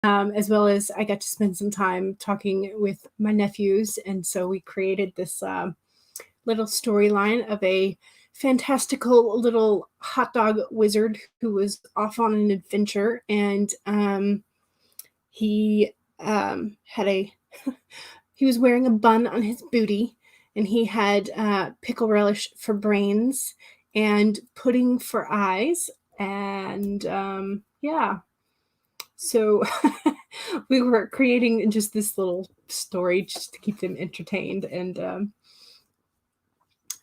as well as I got to spend some time talking with my nephews. And so we created this little storyline of a fantastical little hot dog wizard who was off on an adventure, and he had a he was wearing a bun on his booty, and he had pickle relish for brains and pudding for eyes, and yeah, so we were creating just this little story just to keep them entertained and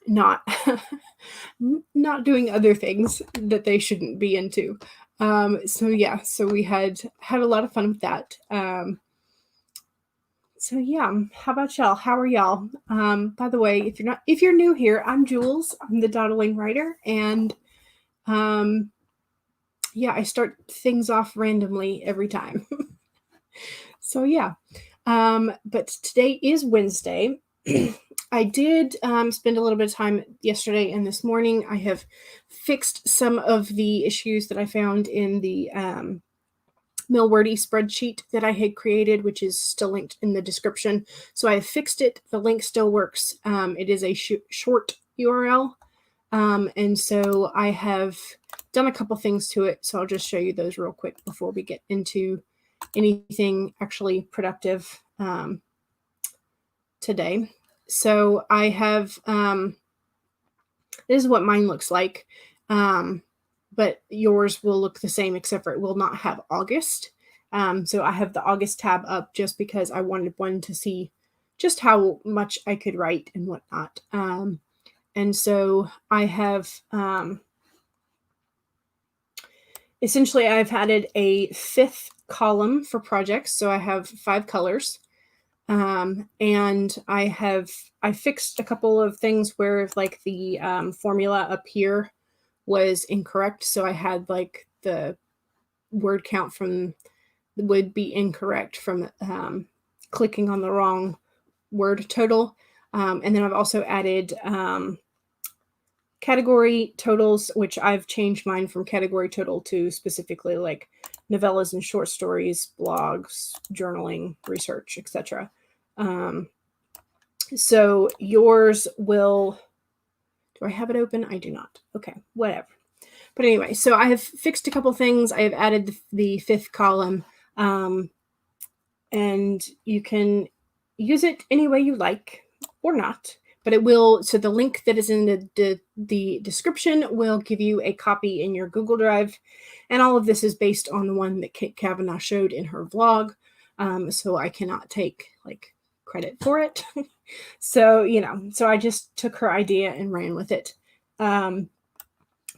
not not doing other things that they shouldn't be into. So yeah, so we had a lot of fun with that. So yeah, how about y'all? How are y'all? By the way, if you're new here, I'm Jules. I'm the Dawdling writer, and yeah, I start things off randomly every time. So yeah, but today is Wednesday. I did spend a little bit of time yesterday and this morning. I have fixed some of the issues that I found in the Milwordy spreadsheet that I had created, which is still linked in the description. So I have fixed it. The link still works. It is a short URL. And so I have done a couple things to it. So I'll just show you those real quick before we get into anything actually productive today. So I have, this is what mine looks like. But yours will look the same, except for it will not have August. So I have the August tab up just because I wanted one to see just how much I could write and whatnot. And so I have, essentially I've added a 5th column for projects. So I have 5 colors. And I fixed a couple of things where like the formula up here was incorrect. So I had like the word count would be incorrect from clicking on the wrong word total. And then I've also added category totals, which I've changed mine from category total to specifically like novellas and short stories, blogs, journaling, research, etc. So yours will, do I have it open? I do not. Okay, whatever. But anyway, so I have fixed a couple things. I have added the 5th column, and you can use it any way you like or not. But it will, so the link that is in the description will give you a copy in your Google Drive. And all of this is based on the one that Kate Kavanaugh showed in her vlog. So I cannot take like credit for it. So, you know, so I just took her idea and ran with it. But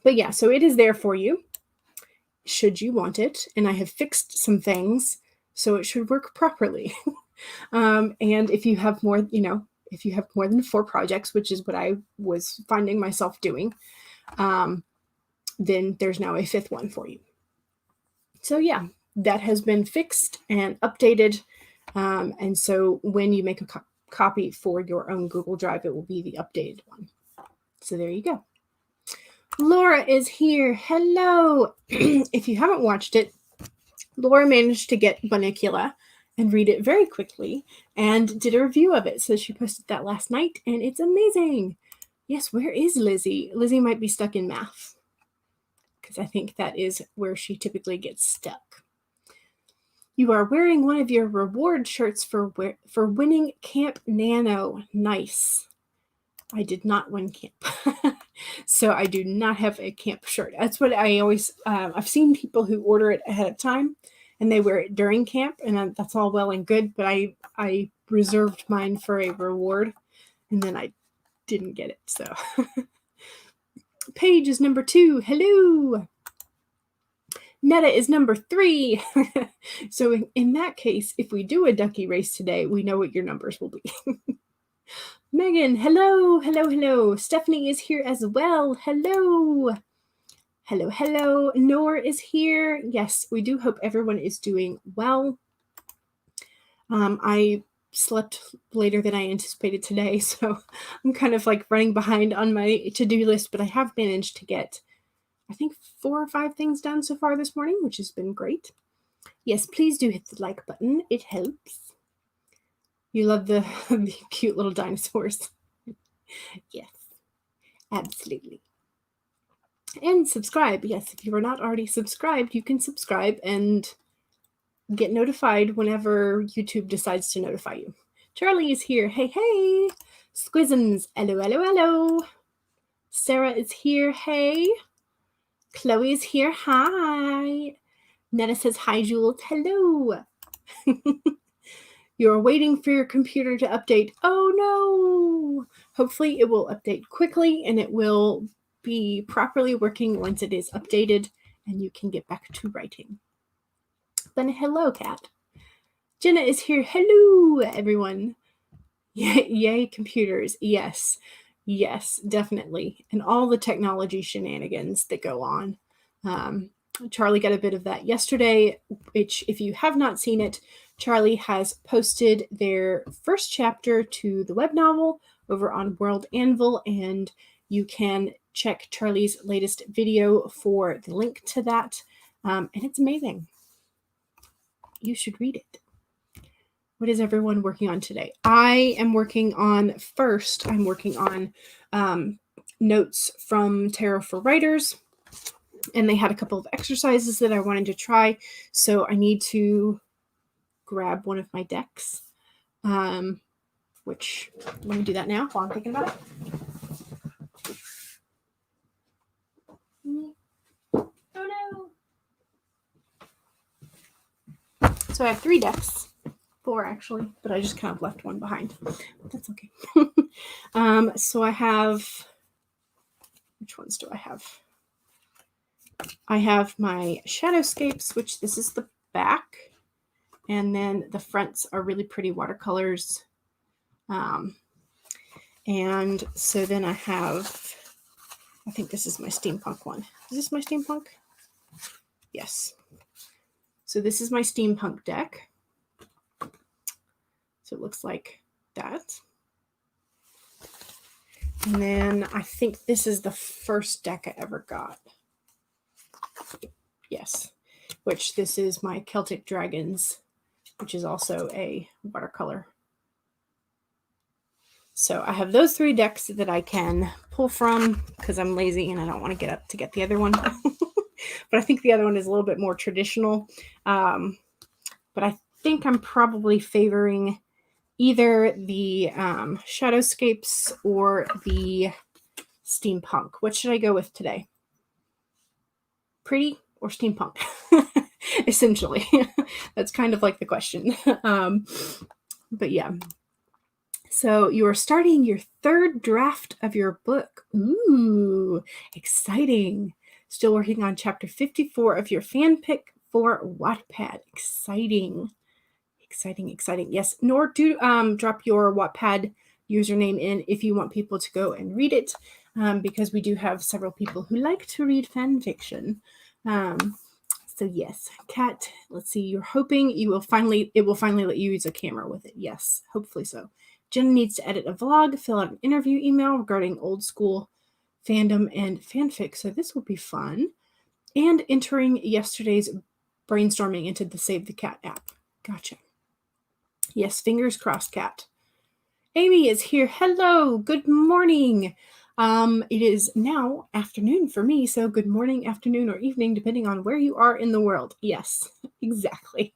yeah, so it is there for you should you want it. And I have fixed some things so it should work properly. And if you have more, you know, if you have more than 4 projects, which is what I was finding myself doing, then there's now a 5th one for you. So yeah, that has been fixed and updated. And so when you make a copy for your own Google Drive, it will be the updated one. So there you go. Laura is here. Hello. If you haven't watched it, Laura managed to get Bunnicula and read it very quickly and did a review of it. So she posted that last night and it's amazing. Yes, where is Lizzie? Lizzie might be stuck in math because I think that is where she typically gets stuck. You are wearing one of your reward shirts for winning Camp Nano. Nice. I did not win camp. So I do not have a camp shirt. That's what I always, I've seen people who order it ahead of time and they wear it during camp, and that's all well and good, but I reserved mine for a reward and then I didn't get it. So Paige is number 2. Hello. Netta is number 3. So in that case, if we do a ducky race today, we know what your numbers will be. Megan, hello, hello, hello. Stephanie is here as well. Hello. Hello, hello. Noor is here. Yes, we do hope everyone is doing well. I slept later than I anticipated today, so I'm kind of like running behind on my to-do list, but I have managed to get, I think, 4 or 5 things done so far this morning, which has been great. Yes, please do hit the like button. It helps. You love the cute little dinosaurs. Yes, absolutely. And subscribe. Yes, if you are not already subscribed, you can subscribe and get notified whenever YouTube decides to notify you. Charlie is here. Hey, hey. Squisms. Hello, hello, hello. Sarah is here. Hey. Chloe is here. Hi. Netta says, hi, Jules. Hello. You're waiting for your computer to update. Oh, no. Hopefully it will update quickly and it will be properly working once it is updated and you can get back to writing. Then hello, Kat. Jenna is here. Hello, everyone. Yay, computers. Yes. Yes, definitely. And all the technology shenanigans that go on. Charlie got a bit of that yesterday, which if you have not seen it, Charlie has posted their first chapter to the web novel over on World Anvil, and you can check Charlie's latest video for the link to that. And it's amazing. You should read it. What is everyone working on today? I am working on notes from Tarot for Writers. And they had a couple of exercises that I wanted to try. So I need to grab one of my decks, which let me do that now while I'm thinking about it. Oh, no. So I have 3 decks. 4 actually, but I just kind of left one behind. That's okay. So I have, which ones do I have? I have my Shadowscapes, which this is the back, and then the fronts are really pretty watercolors. And so then I have, I think this is my steampunk one. Is this my steampunk? Yes. So this is my steampunk deck. So it looks like that. And then I think this is the first deck I ever got. Yes, which this is my Celtic Dragons, which is also a watercolor. So I have those 3 decks that I can pull from because I'm lazy and I don't want to get up to get the other one. But I think the other one is a little bit more traditional. But I think I'm probably favoring either the Shadowscapes or the steampunk. What should I go with today? Pretty or steampunk? Essentially. That's kind of like the question. But yeah. So you are starting your 3rd draft of your book. Ooh, exciting. Still working on chapter 54 of your fanfic for Wattpad. Exciting. Exciting, exciting. Yes, nor do drop your Wattpad username in if you want people to go and read it, because we do have several people who like to read fan fiction. So yes, Kat, let's see, you're hoping it will finally let you use a camera with it. Yes, hopefully so. Jen needs to edit a vlog, fill out an interview email regarding old school fandom and fanfic. So this will be fun. And entering yesterday's brainstorming into the Save the Cat app. Gotcha. Yes, fingers crossed, Kat. Amy is here. Hello, good morning. It is now afternoon for me, so good morning, afternoon, or evening, depending on where you are in the world. Yes, exactly.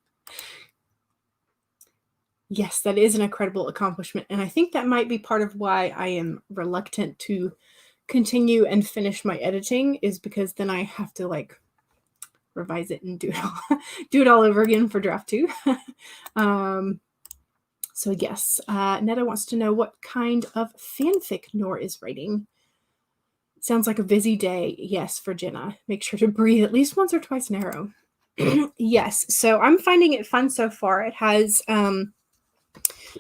Yes, that is an incredible accomplishment, and I think that might be part of why I am reluctant to continue and finish my editing, is because then I have to like revise it and do it all over again for draft 2. So yes, Netta wants to know what kind of fanfic Nor is writing. Sounds like a busy day. Yes, for Jenna. Make sure to breathe at least once or twice in a row. Yes, so I'm finding it fun so far. It has,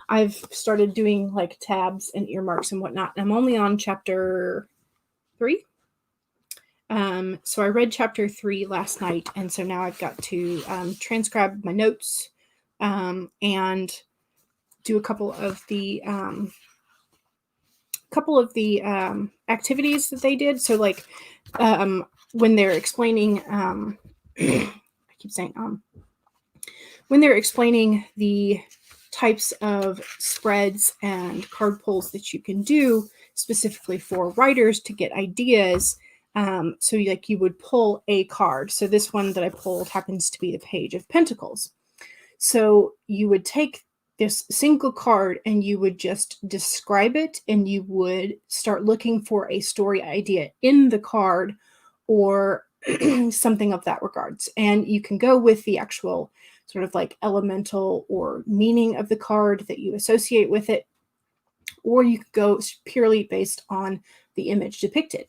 I've started doing like tabs and earmarks and whatnot. I'm only on chapter 3. So I read chapter 3 last night, and so now I've got to transcribe my notes and do a couple of the activities that they did. So like when they're explaining, I keep saying when they're explaining the types of spreads and card pulls that you can do specifically for writers to get ideas. So like you would pull a card. So this one that I pulled happens to be the Page of Pentacles. So you would take this single card and you would just describe it, and you would start looking for a story idea in the card or something of that regards. And you can go with the actual sort of like elemental or meaning of the card that you associate with it, or you could go purely based on the image depicted.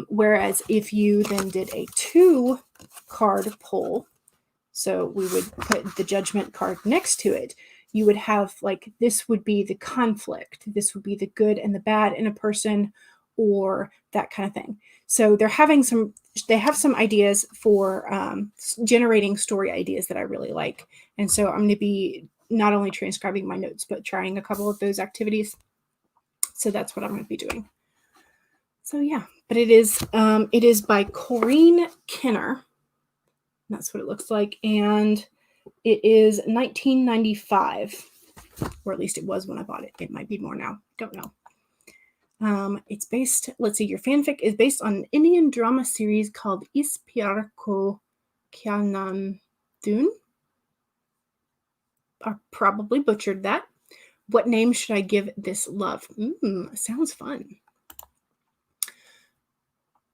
Whereas if you then did a 2-card pull, so we would put the Judgment card next to it, you would have like, this would be the conflict, this would be the good and the bad in a person, or that kind of thing. So they have some ideas for generating story ideas that I really like. And so I'm going to be not only transcribing my notes, but trying a couple of those activities. So that's what I'm going to be doing. So yeah, but it is by Corinne Kenner. That's what it looks like. And it is $19.95, or at least it was when I bought it. It might be more now. Don't know. It's based, let's see, your fanfic is based on an Indian drama series called Is Pyar Ko Kya Dun. I probably butchered that. What name should I give this love? Sounds fun.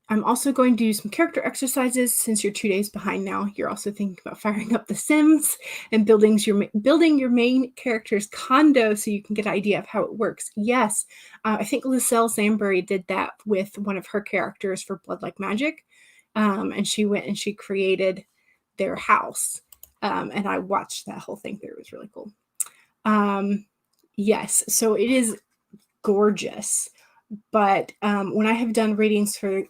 I'm also going to do some character exercises. Since you're 2 days behind now, you're also thinking about firing up The Sims and building your main character's condo so you can get an idea of how it works. Yes, I think Lucille Sambury did that with one of her characters for Blood Like Magic. And she went and she created their house. And I watched that whole thing through. It was really cool. Yes, so it is gorgeous. But when I have done readings for,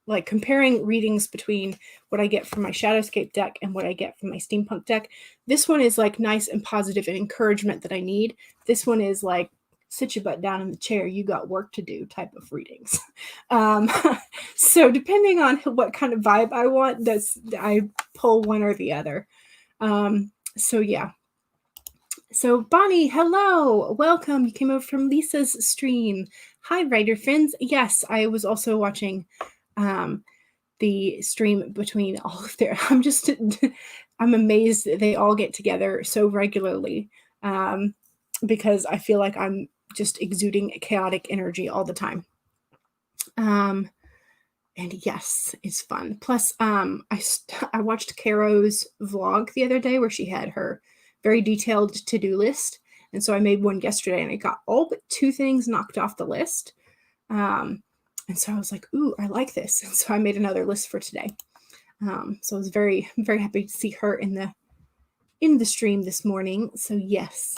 like, comparing readings between what I get from my Shadowscape deck and what I get from my Steampunk deck, this one is like nice and positive and encouragement that I need. This one is like, sit your butt down in the chair, you got work to do type of readings. So depending on what kind of vibe I want, I pull one or the other. So yeah. So Bonnie, hello, welcome. You came over from Lisa's stream. Hi, writer friends. Yes, I was also watching the stream between all of their. I'm amazed that they all get together so regularly, because I feel like I'm just exuding chaotic energy all the time. And yes, it's fun. Plus, I watched Caro's vlog the other day where she had her very detailed to-do list. And so I made one yesterday and I got all but 2 things knocked off the list. And so I was like, ooh, I like this. And so I made another list for today. So I was very, very happy to see her in the stream this morning. So yes.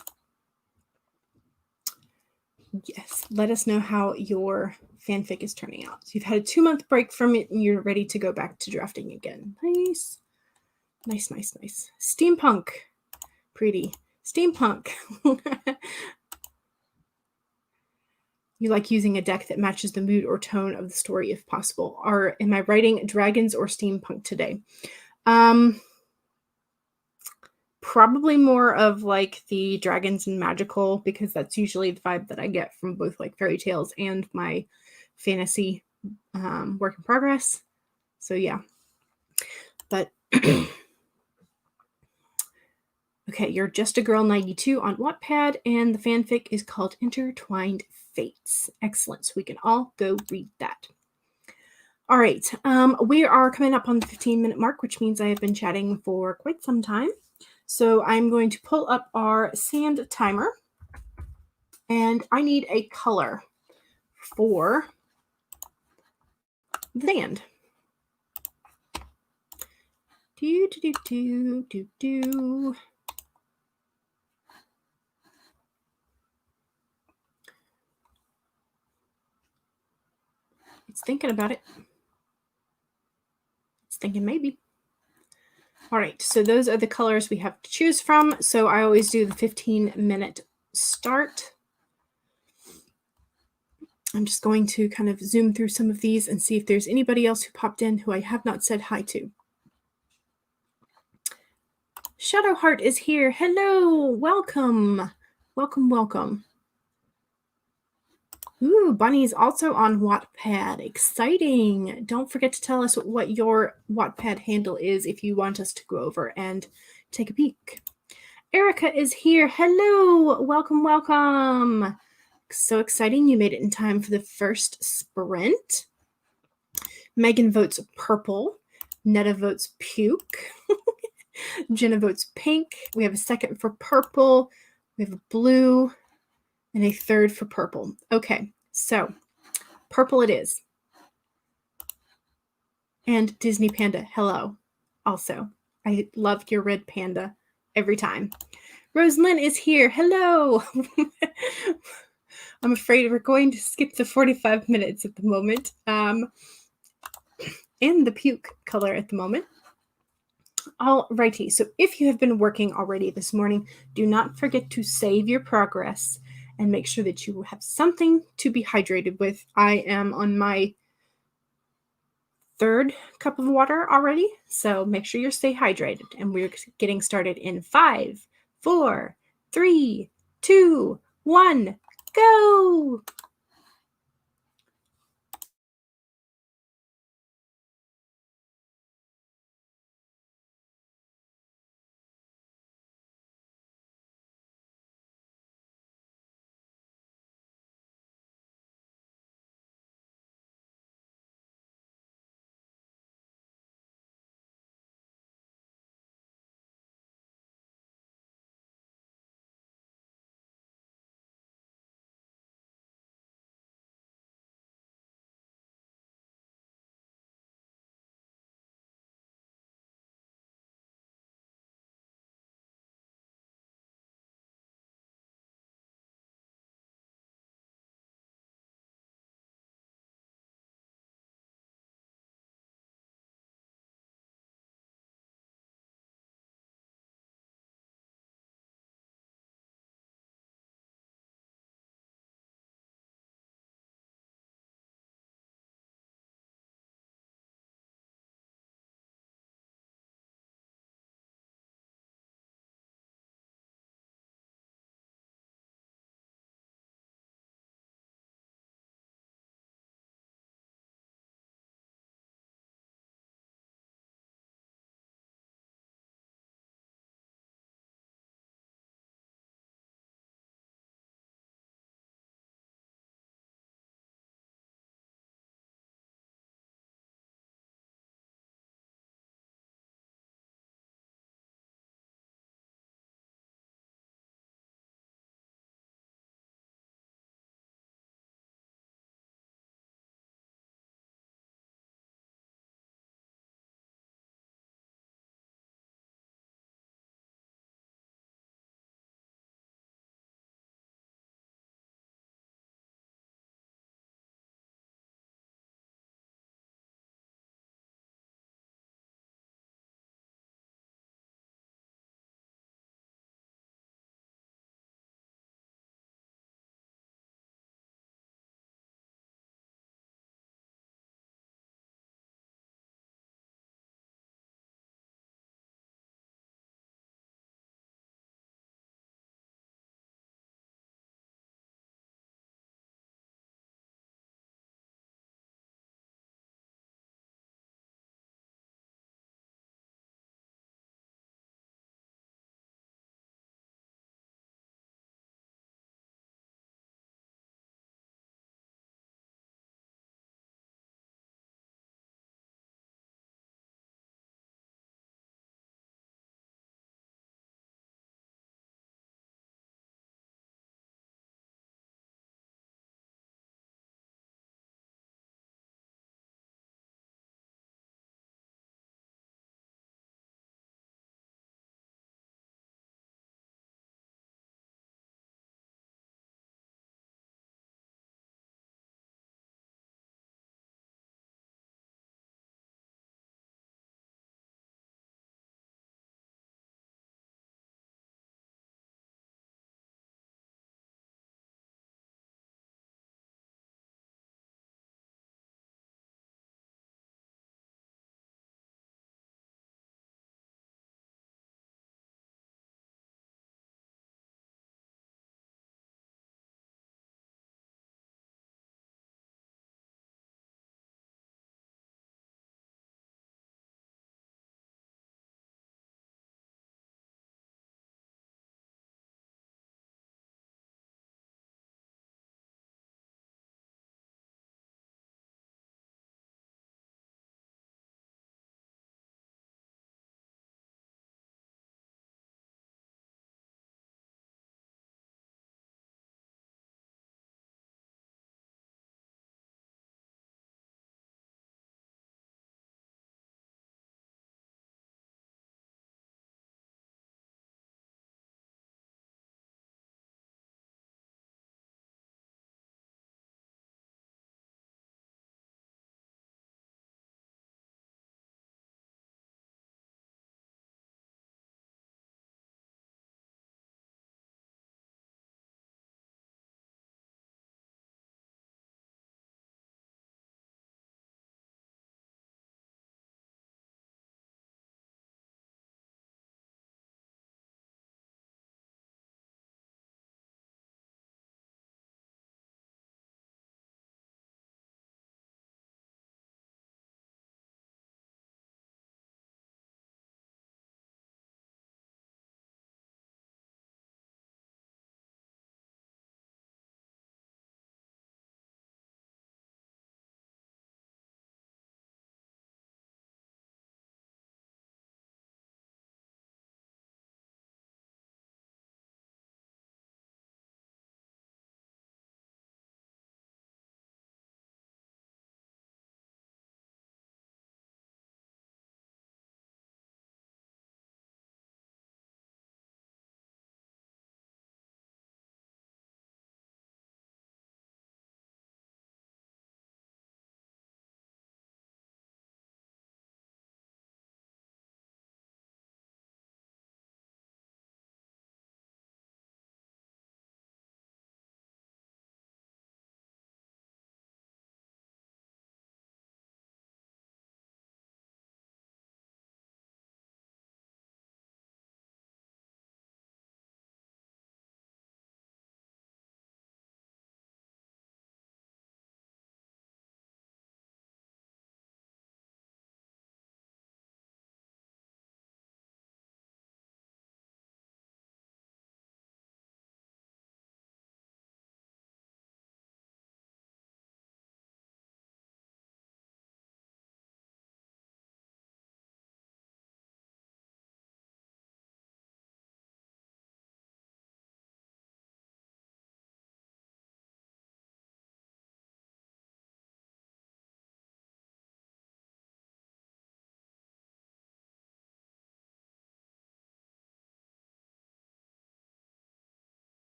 Yes, let us know how your fanfic is turning out. So you've had a 2-month break from it and you're ready to go back to drafting again. Nice. Nice, nice, nice. Steampunk. Pretty. Steampunk. You like using a deck that matches the mood or tone of the story if possible. Am I writing dragons or steampunk today? Probably more of like the dragons and magical, because that's usually the vibe that I get from both like fairy tales and my fantasy work in progress. So yeah. But okay, you're Just a Girl 92 on Wattpad, and the fanfic is called Intertwined Fates. Excellent. So we can all go read that. All right. We are coming up on the 15-minute mark, which means I have been chatting for quite some time. So I'm going to pull up our sand timer, and I need a color for the sand. It's thinking about it. It's thinking maybe. All right, so those are the colors we have to choose from. So I always do the 15-minute start. I'm just going to kind of zoom through some of these and see if there's anybody else who popped in who I have not said hi to. Shadowheart is here. Hello, welcome. Welcome, welcome. Ooh, Bunny's also on Wattpad. Exciting. Don't forget to tell us what your Wattpad handle is if you want us to go over and take a peek. Erica is here. Hello, welcome, welcome. So exciting. You made it in time for the first sprint. Megan votes purple. Netta votes puke. Jenna votes pink. We have a second for purple. We have a blue and a third for purple. Okay, so purple it is. And Disney Panda, hello. Also, I love your red panda every time. Rosalind is here. Hello. I'm afraid we're going to skip the 45 minutes at the moment. In the puke color at the moment. Alrighty, so if you have been working already this morning, do not forget to save your progress and make sure that you have something to be hydrated with. I am on my third cup of water already, so make sure you stay hydrated. And we're getting started in 5, 4, 3, 2, 1, go!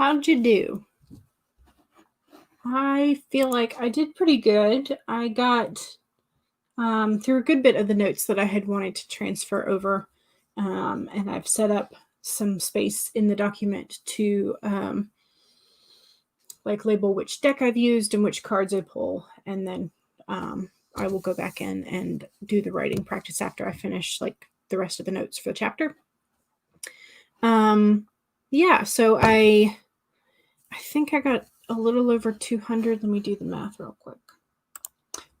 how'd you do? I feel like I did pretty good. I got through a good bit of the notes that I had wanted to transfer over, and I've set up some space in the document to like label which deck I've used and which cards I pull, and then I will go back in and do the writing practice after I finish like the rest of the notes for the chapter. Yeah, so I think I got a little over 200. Let me do the math real quick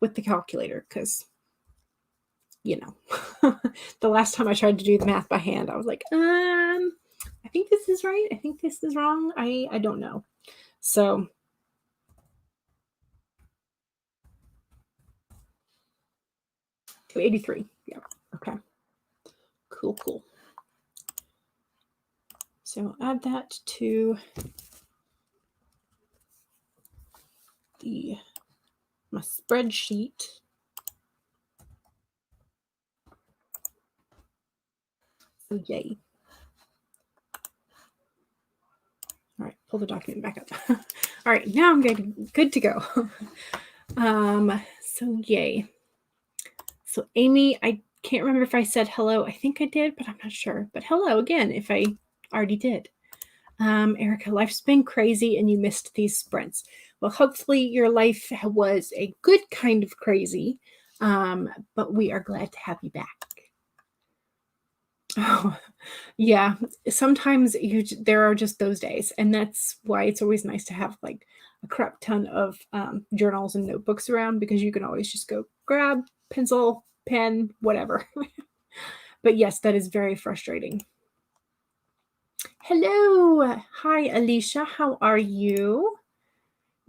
with the calculator, because you know, the last time I tried to do the math by hand, I was like, I think this is right. I think this is wrong. I don't know. So 283. Yeah. Okay. Cool. So add that to my spreadsheet. So yay. All right, pull the document back up. All right, now I'm good to go. So yay. So Amy, I can't remember if I said hello. I think I did, but I'm not sure. But hello again if I already did. Erica, life's been crazy and you missed these sprints. Well, hopefully your life was a good kind of crazy, but we are glad to have you back. Oh, yeah. Sometimes there are just those days, and that's why it's always nice to have like a crap ton of journals and notebooks around, because you can always just go grab pencil, pen, whatever. But yes, that is very frustrating. Hello. Hi, Alicia. How are you?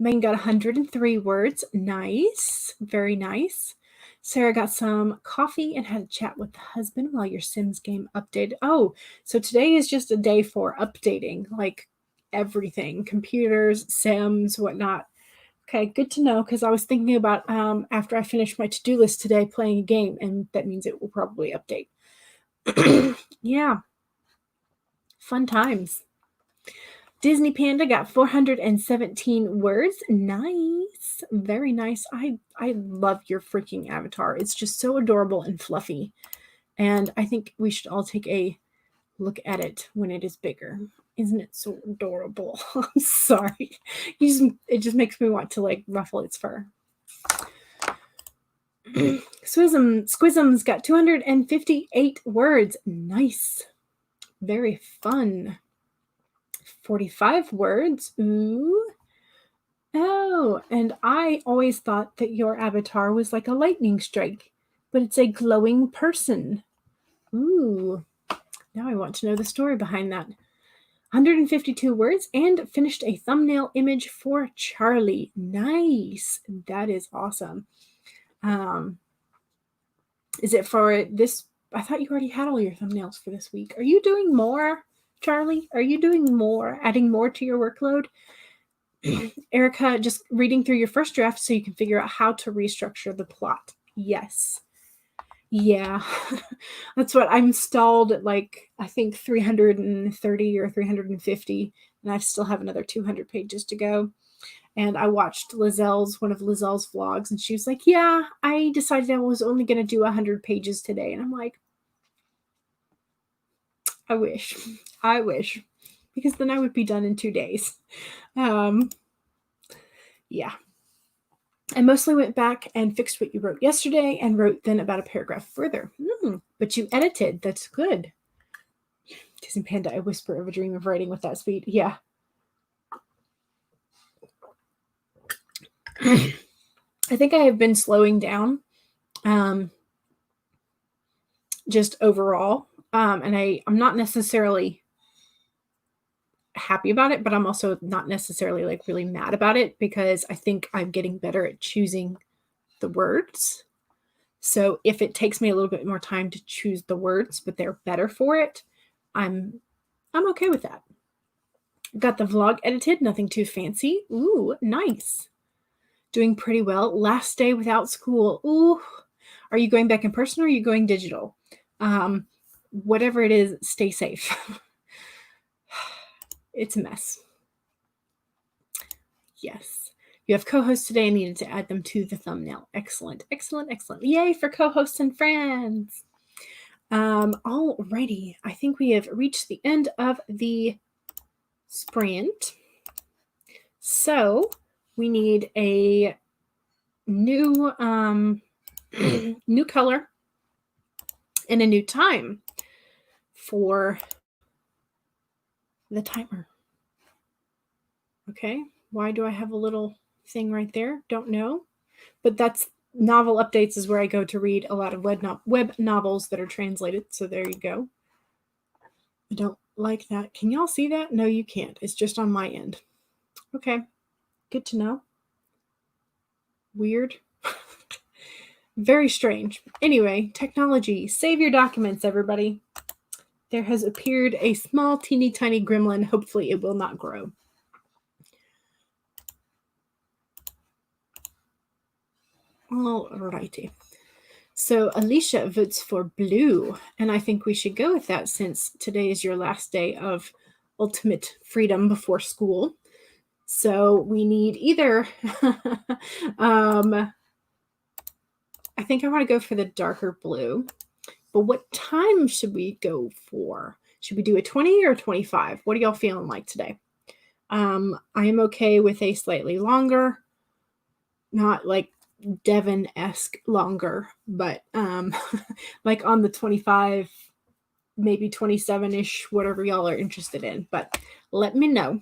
Megan got 103 words. Nice. Very nice. Sarah got some coffee and had a chat with the husband while your Sims game updated. Oh, so today is just a day for updating, like everything, computers, Sims, whatnot. Okay, good to know, because I was thinking about after I finish my to-do list today playing a game, and that means it will probably update. Yeah. Fun times. Disney Panda got 417 words. Nice. Very nice. I love your freaking avatar. It's just so adorable and fluffy. And I think we should all take a look at it when it is bigger. Isn't it so adorable? I'm sorry. It just makes me want to like ruffle its fur. Squism's got 258 words. Nice. Very fun. 45 words. Ooh. Oh, and I always thought that your avatar was like a lightning strike, but it's a glowing person. Ooh. Now I want to know the story behind that. 152 words, and finished a thumbnail image for Charlie. Nice. That is awesome. Is it for this? I thought you already had all your thumbnails for this week. Are you doing more, Charlie? Are you doing more, adding more to your workload? Erica, just reading through your first draft so you can figure out how to restructure the plot. Yes. Yeah. That's what I'm stalled at, like, I think 330 or 350, and I still have another 200 pages to go. And I watched one of Lizelle's vlogs, and she was like, yeah, I decided I was only going to do 100 pages today. And I'm like, I wish, because then I would be done in 2 days. Yeah. I mostly went back and fixed what you wrote yesterday and wrote then about a paragraph further. But you edited. That's good. Disney Panda, I whisper of a dream of writing with that speed. Yeah. I think I have been slowing down just overall. And I'm not necessarily happy about it, but I'm also not necessarily like really mad about it, because I think I'm getting better at choosing the words. So if it takes me a little bit more time to choose the words, but they're better for it, I'm okay with that. Got the vlog edited, nothing too fancy. Ooh, nice. Doing pretty well. Last day without school. Ooh, are you going back in person or are you going digital? Whatever it is, stay safe. It's a mess. Yes. You have co-hosts today. I needed to add them to the thumbnail. Excellent, excellent, excellent. Yay for co-hosts and friends. Alrighty. I think we have reached the end of the sprint. So we need a new new color and a new time for the timer. Okay, why do I have a little thing right there? Don't know, but that's novel updates is where I go to read a lot of web novels that are translated. So there you go. I don't like that. Can y'all see that? No, you can't. It's just on my end. Okay, good to know. Weird. Very strange. Anyway, technology. Save your documents, everybody. There has appeared a small, teeny tiny gremlin. Hopefully it will not grow. Alrighty. So Alicia votes for blue, and I think we should go with that since today is your last day of ultimate freedom before school. So we need either, I think I want to go for the darker blue, but what time should we go for? Should we do a 20 or 25? What are y'all feeling like today? I am okay with a slightly longer, not like Devon-esque longer, but like on the 25, maybe 27-ish, whatever y'all are interested in. But let me know.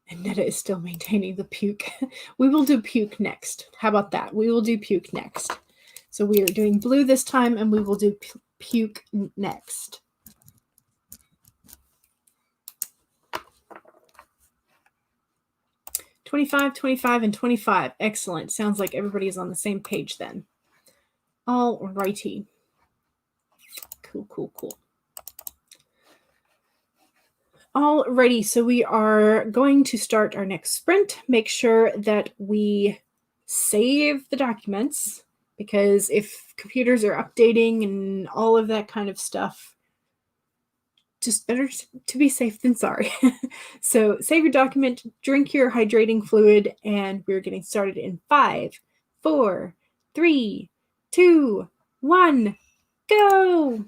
And Netta is still maintaining the puke. We will do puke next. How about that? We will do puke next. So we are doing blue this time, and we will do puke next. $25, $25, and $25. Excellent. Sounds like everybody is on the same page then. All righty. Cool, cool, cool. Alrighty, so we are going to start our next sprint. Make sure that we save the documents, because if computers are updating and all of that kind of stuff, just better to be safe than sorry. So save your document, drink your hydrating fluid, and we're getting started in 5, 4, 3, 2, 1, go!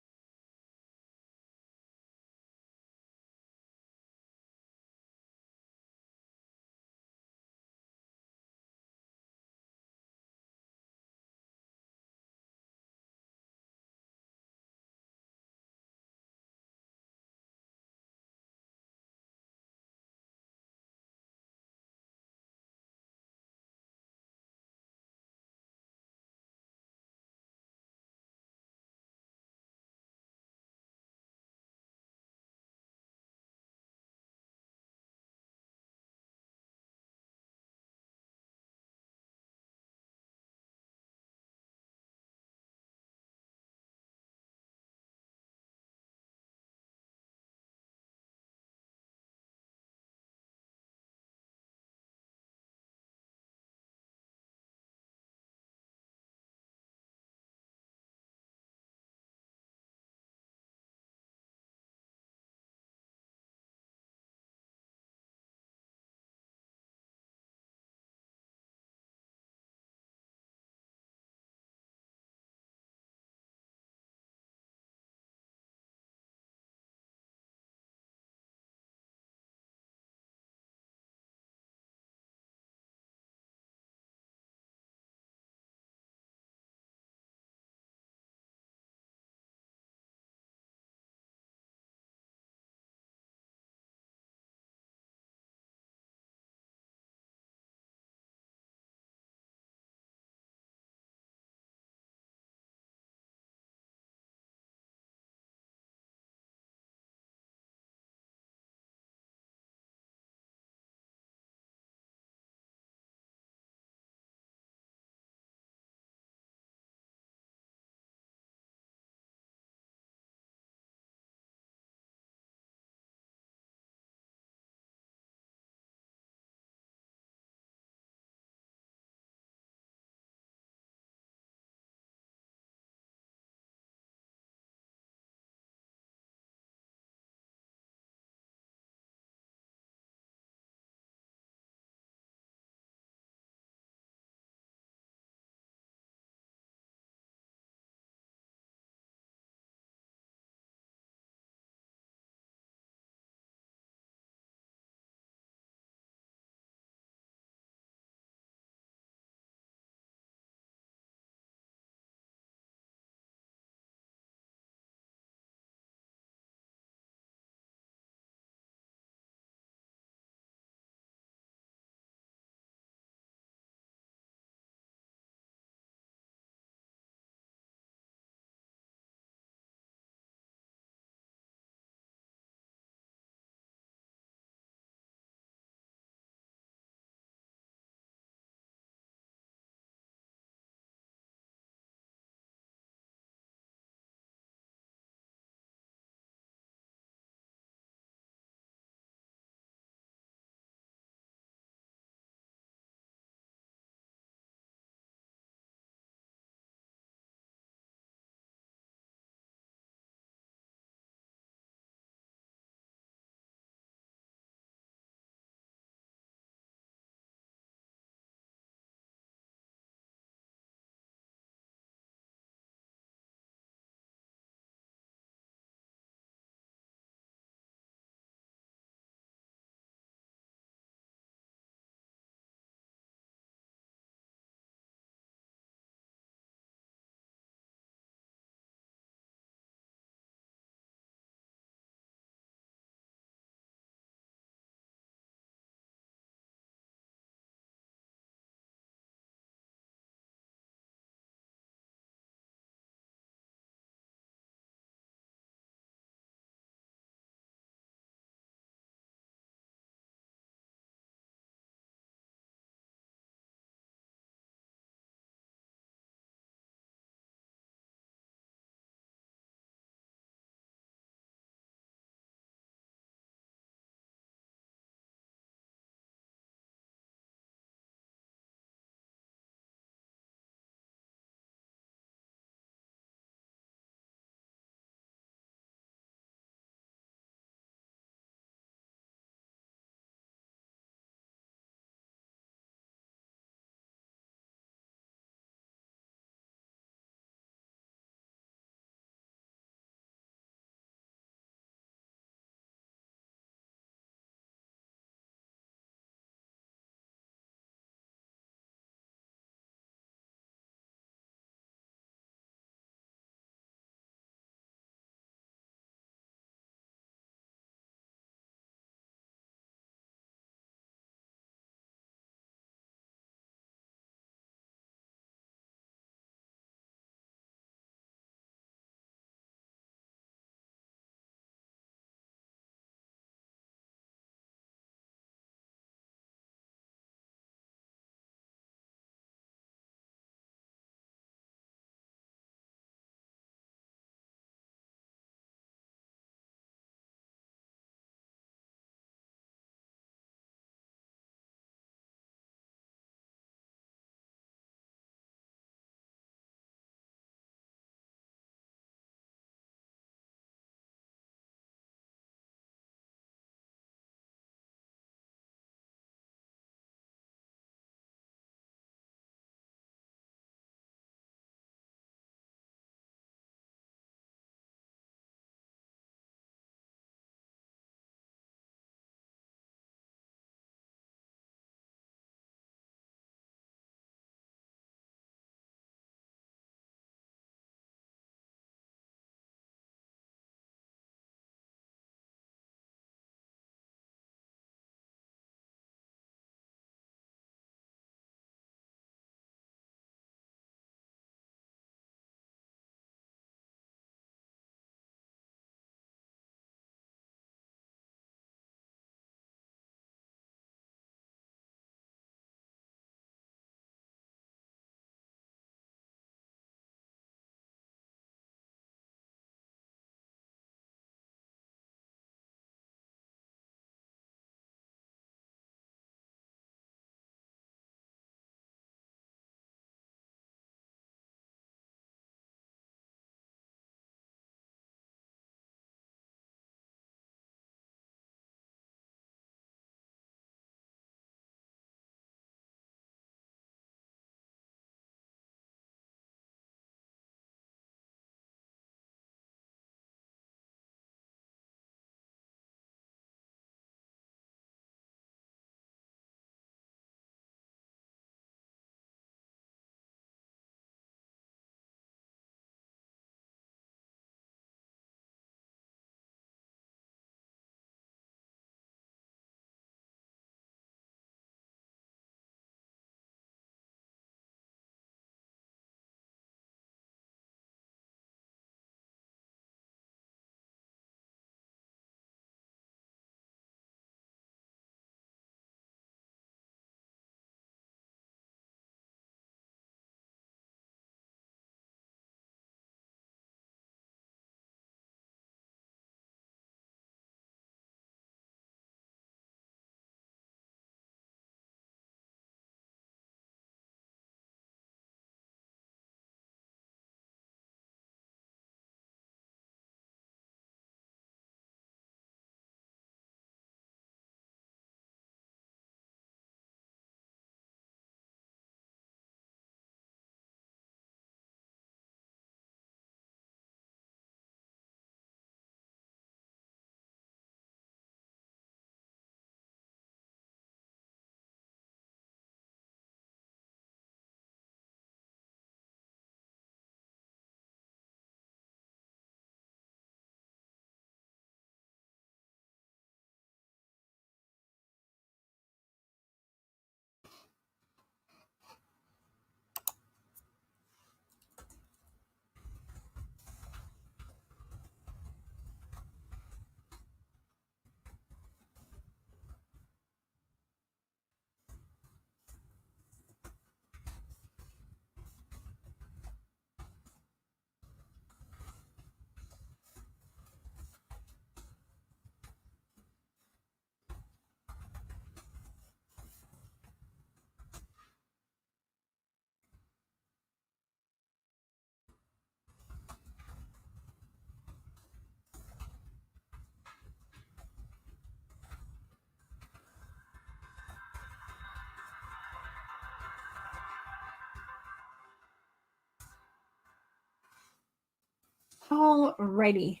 Alrighty.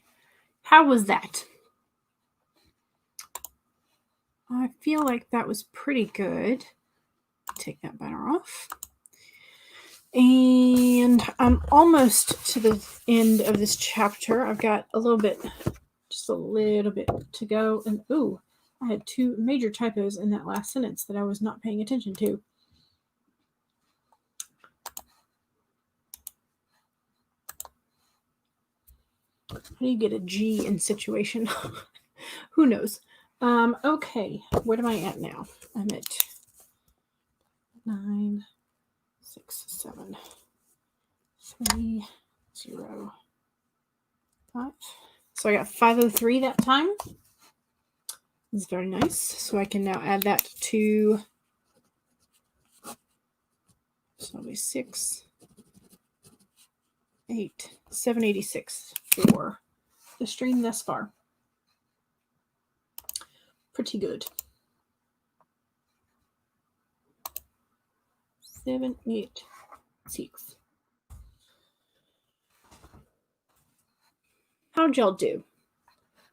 How was that? I feel like that was pretty good. Take that banner off. And I'm almost to the end of this chapter. I've got just a little bit to go. And ooh, I had 2 major typos in that last sentence that I was not paying attention to. How do you get a G in situation? Who knows? Okay, what am I at now? I'm at 9, 6, 7, 3, 0, 5. So I got 503 that time. It's very nice. So I can now add that to, so it'll be 6, 8, 786 for the stream thus far. Pretty good. 7, 8, 6. How'd y'all do?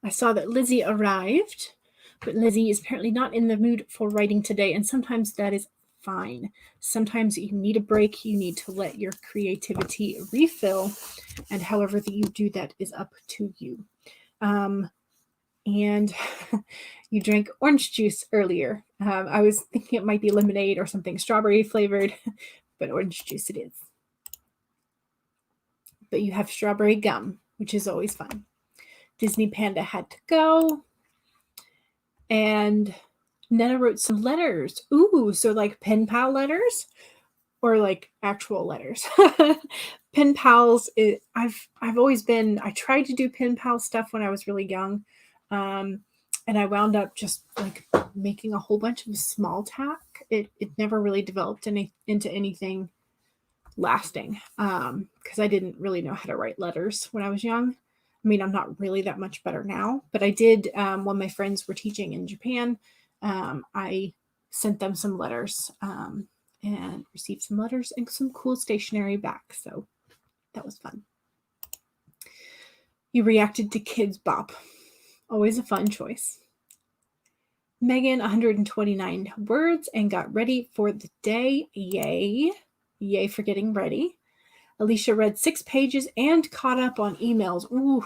I saw that Lizzie arrived, but Lizzie is apparently not in the mood for writing today, and sometimes that is fine. Sometimes you need a break. You need to let your creativity refill, and however that you do that is up to you. And you drank orange juice earlier. I was thinking it might be lemonade or something strawberry flavored, but orange juice it is. But you have strawberry gum, which is always fun. Disney Panda had to go. And Nana wrote some letters. Ooh, so like pen pal letters or like actual letters. Pen pals, I've always been, I tried to do pen pal stuff when I was really young. And I wound up just like making a whole bunch of small talk. It never really developed into anything lasting because I didn't really know how to write letters when I was young. I mean, I'm not really that much better now, but I did when my friends were teaching in Japan. I sent them some letters and received some letters and some cool stationery back. So that was fun. You reacted to Kids Bop. Always a fun choice. Megan, 129 words and got ready for the day. Yay. Yay for getting ready. Alicia read 6 pages and caught up on emails. Ooh,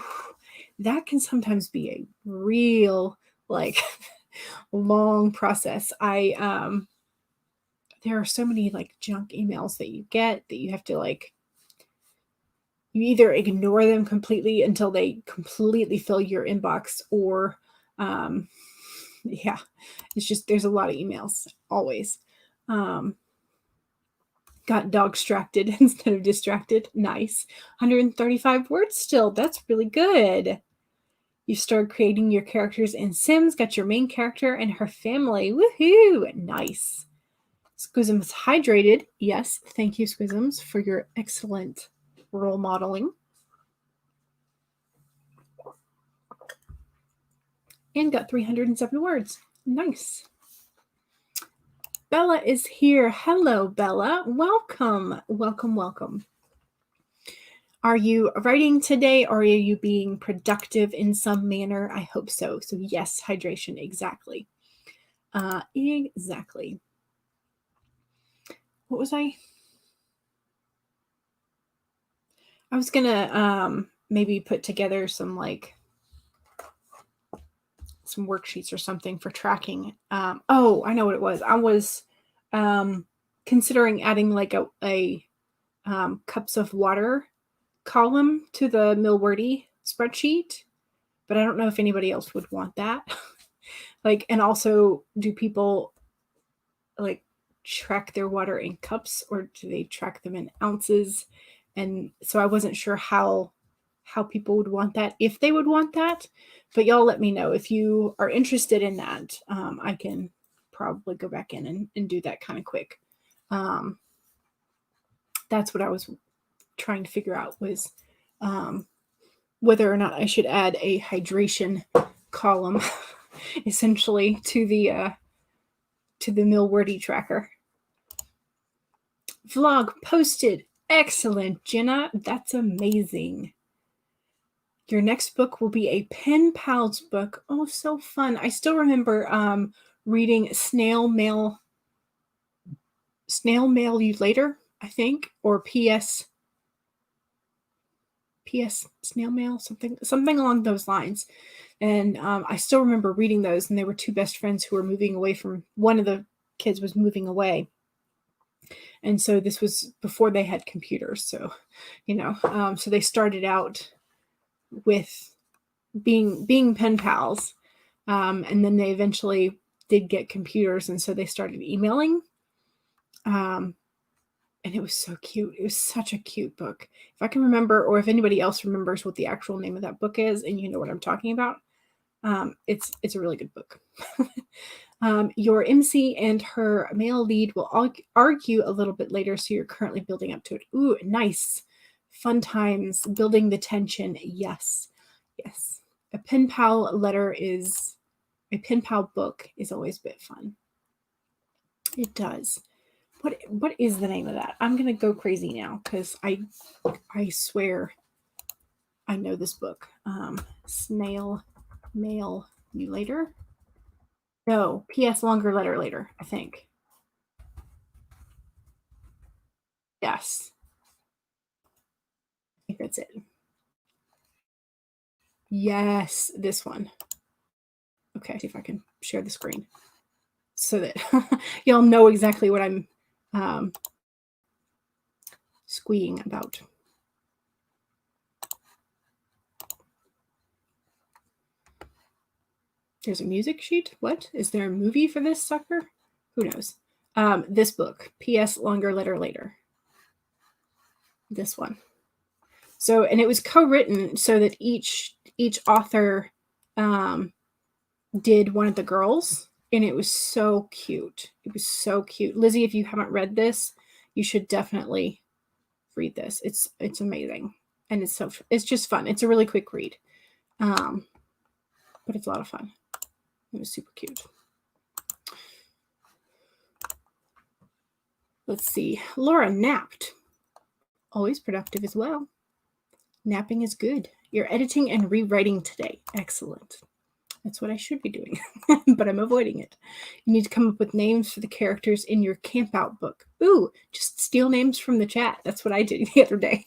that can sometimes be a real, like, long process. There are so many, like, junk emails that you get that you have to, like, you either ignore them completely until they completely fill your inbox or, yeah, it's just, there's a lot of emails always. Got dog-stracted instead of distracted. Nice. 135 words still. That's really good. You started creating your characters in Sims, got your main character and her family. Woohoo! Nice. Squisms hydrated. Yes, thank you, Squisms, for your excellent role modeling. And got 307 words. Nice. Bella is here. Hello, Bella. Welcome. Welcome, welcome. Are you writing today or are you being productive in some manner? I hope so. So yes, hydration, exactly. Exactly. What was I was going to maybe put together some some worksheets or something for tracking. Oh, I know what it was. I was considering adding like a cups of water column to the Milwordy spreadsheet, but I don't know if anybody else would want that. Like, and also, do people like track their water in cups or do they track them in ounces? And so I wasn't sure how people would want that, if they would want that, but y'all let me know if you are interested in that. I can probably go back in and do that kind of quick. That's what I was trying to figure out was whether or not I should add a hydration column essentially to the Milwordy tracker. Vlog posted. Excellent, Jenna. That's amazing. Your next book will be a pen pals book. Oh, so fun. I still remember reading Snail Mail You Later, I think, or P.S. Snail Mail, something along those lines. And I still remember reading those, and they were two best friends who were moving away from, one of the kids was moving away. And so this was before they had computers. So, so they started out with being pen pals. And then they eventually did get computers. And so they started emailing. And it was so cute. It was such a cute book. If I can remember, or if anybody else remembers what the actual name of that book is, and you know what I'm talking about, it's a really good book. Your MC and her male lead will argue a little bit later, so you're currently building up to it. Ooh, nice. Fun times, building the tension. Yes. A pen pal book is always a bit fun. It does. What is the name of that? I'm gonna go crazy now because I swear I know this book. Snail Mail You Later. No, P.S. Longer Letter Later, I think. Yes. I think that's it. Yes, this one. Okay, see if I can share the screen so that y'all know exactly what I'm squeeing about. There's a music sheet? What? Is there a movie for this sucker? Who knows? This book, P.S. Longer Letter Later. This one. So, and it was co-written so that each author did one of the girls, and it was so cute. It was so cute. Lizzie, if you haven't read this, you should definitely read this. It's amazing, and it's just fun. It's a really quick read, but it's a lot of fun. It was super cute. Let's see. Laura napped. Always productive as well. Napping is good. You're editing and rewriting today. Excellent. That's what I should be doing, but I'm avoiding it. You need to come up with names for the characters in your camp out book. Ooh, just steal names from the chat. That's what I did the other day.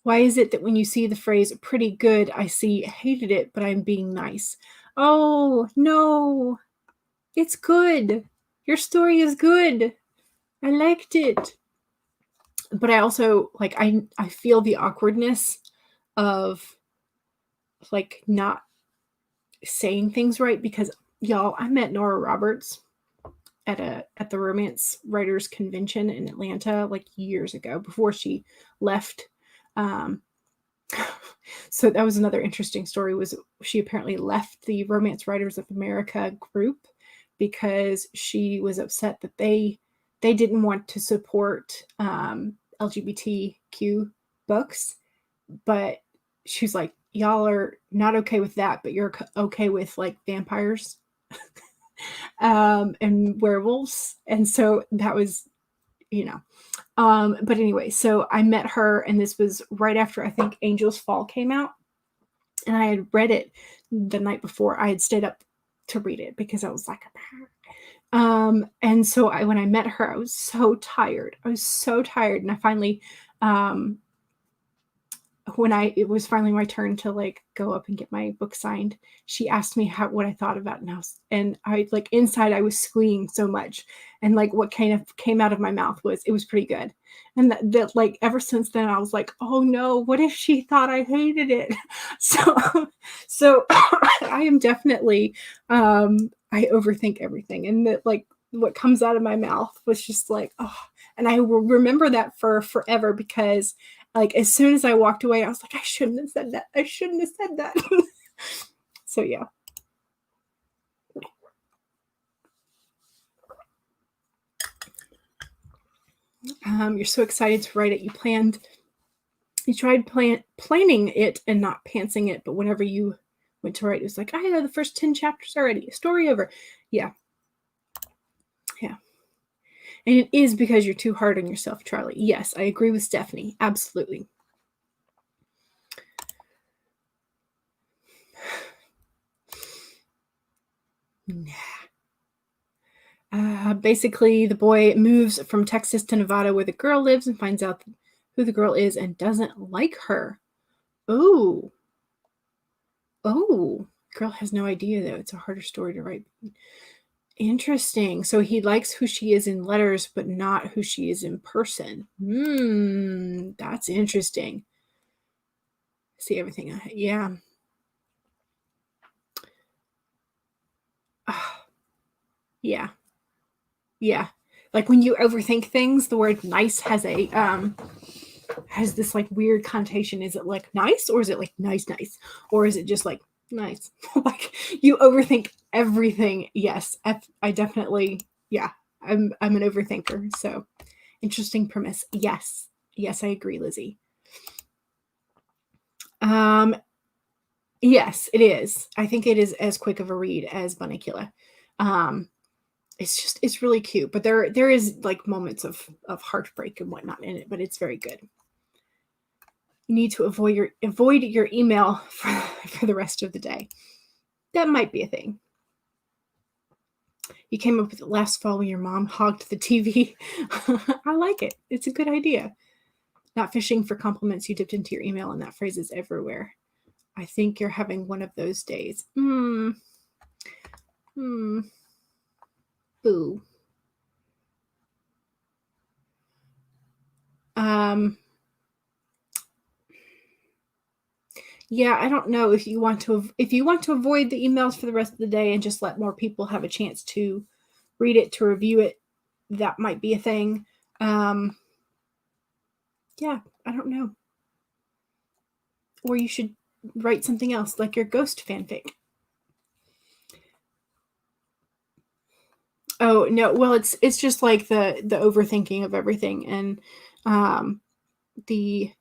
Why is it that when you see the phrase pretty good, I see hated it, but I'm being nice? Oh, no. It's good. Your story is good. I liked it. But I also, like, I feel the awkwardness of, like, not saying things right, because, y'all, I met Nora Roberts at the Romance Writers Convention in Atlanta, like, years ago, before she left. So that was another interesting story, was she apparently left the Romance Writers of America group because she was upset that they didn't want to support LGBTQ books, but she's like, y'all are not okay with that, but you're okay with, like, vampires and werewolves. And so that was, but anyway, so I met her, and this was right after, I think, Angel's Fall came out, and I had read it the night before. I had stayed up to read it because I was like, and so when I met her, I was so tired. And I finally, when it was finally my turn to, like, go up and get my book signed, she asked me what I thought about it, and I like, inside I was squealing so much, and, like, what kind of came out of my mouth was, it was pretty good. And that like, ever since then, I was like, oh no, what if she thought I hated it? So I am definitely, I overthink everything, and that, like, what comes out of my mouth was just like, oh, and I will remember that for forever, because, like, as soon as I walked away, I was like, I shouldn't have said that. So yeah. You're so excited to write it. You tried planning it and not pantsing it, but whenever you went to write, it was like, I know the first 10 chapters already. Story over. Yeah. And it is because you're too hard on yourself, Charlie. Yes, I agree with Stephanie. Absolutely. Basically, the boy moves from Texas to Nevada where the girl lives and finds out who the girl is and doesn't like her. Oh. Girl has no idea, though. It's a harder story to write. Interesting. So he likes who she is in letters, but not who she is in person. That's interesting. See everything. Yeah. Yeah. Yeah. Like when you overthink things, the word nice has this like weird connotation. Is it like nice, or is it like nice, or is it just like nice? Like you overthink everything. Yes, I definitely, yeah, I'm an overthinker. So interesting premise. Yes, I agree, Lizzie. Yes, it is. I think it is as quick of a read as Bunnicula. It's really cute, but there is like moments of heartbreak and whatnot in it, but it's very good. You need to avoid your email for the rest of the day. That might be a thing. You came up with it last fall when your mom hogged the TV. I like it. It's a good idea. Not fishing for compliments, you dipped into your email, and that phrase is everywhere. I think you're having one of those days. Boo. Yeah, I don't know if you want to avoid the emails for the rest of the day and just let more people have a chance to read it, to review it. That might be a thing. Yeah, I don't know. Or you should write something else, like your ghost fanfic. Oh no, well it's just like the overthinking of everything, and the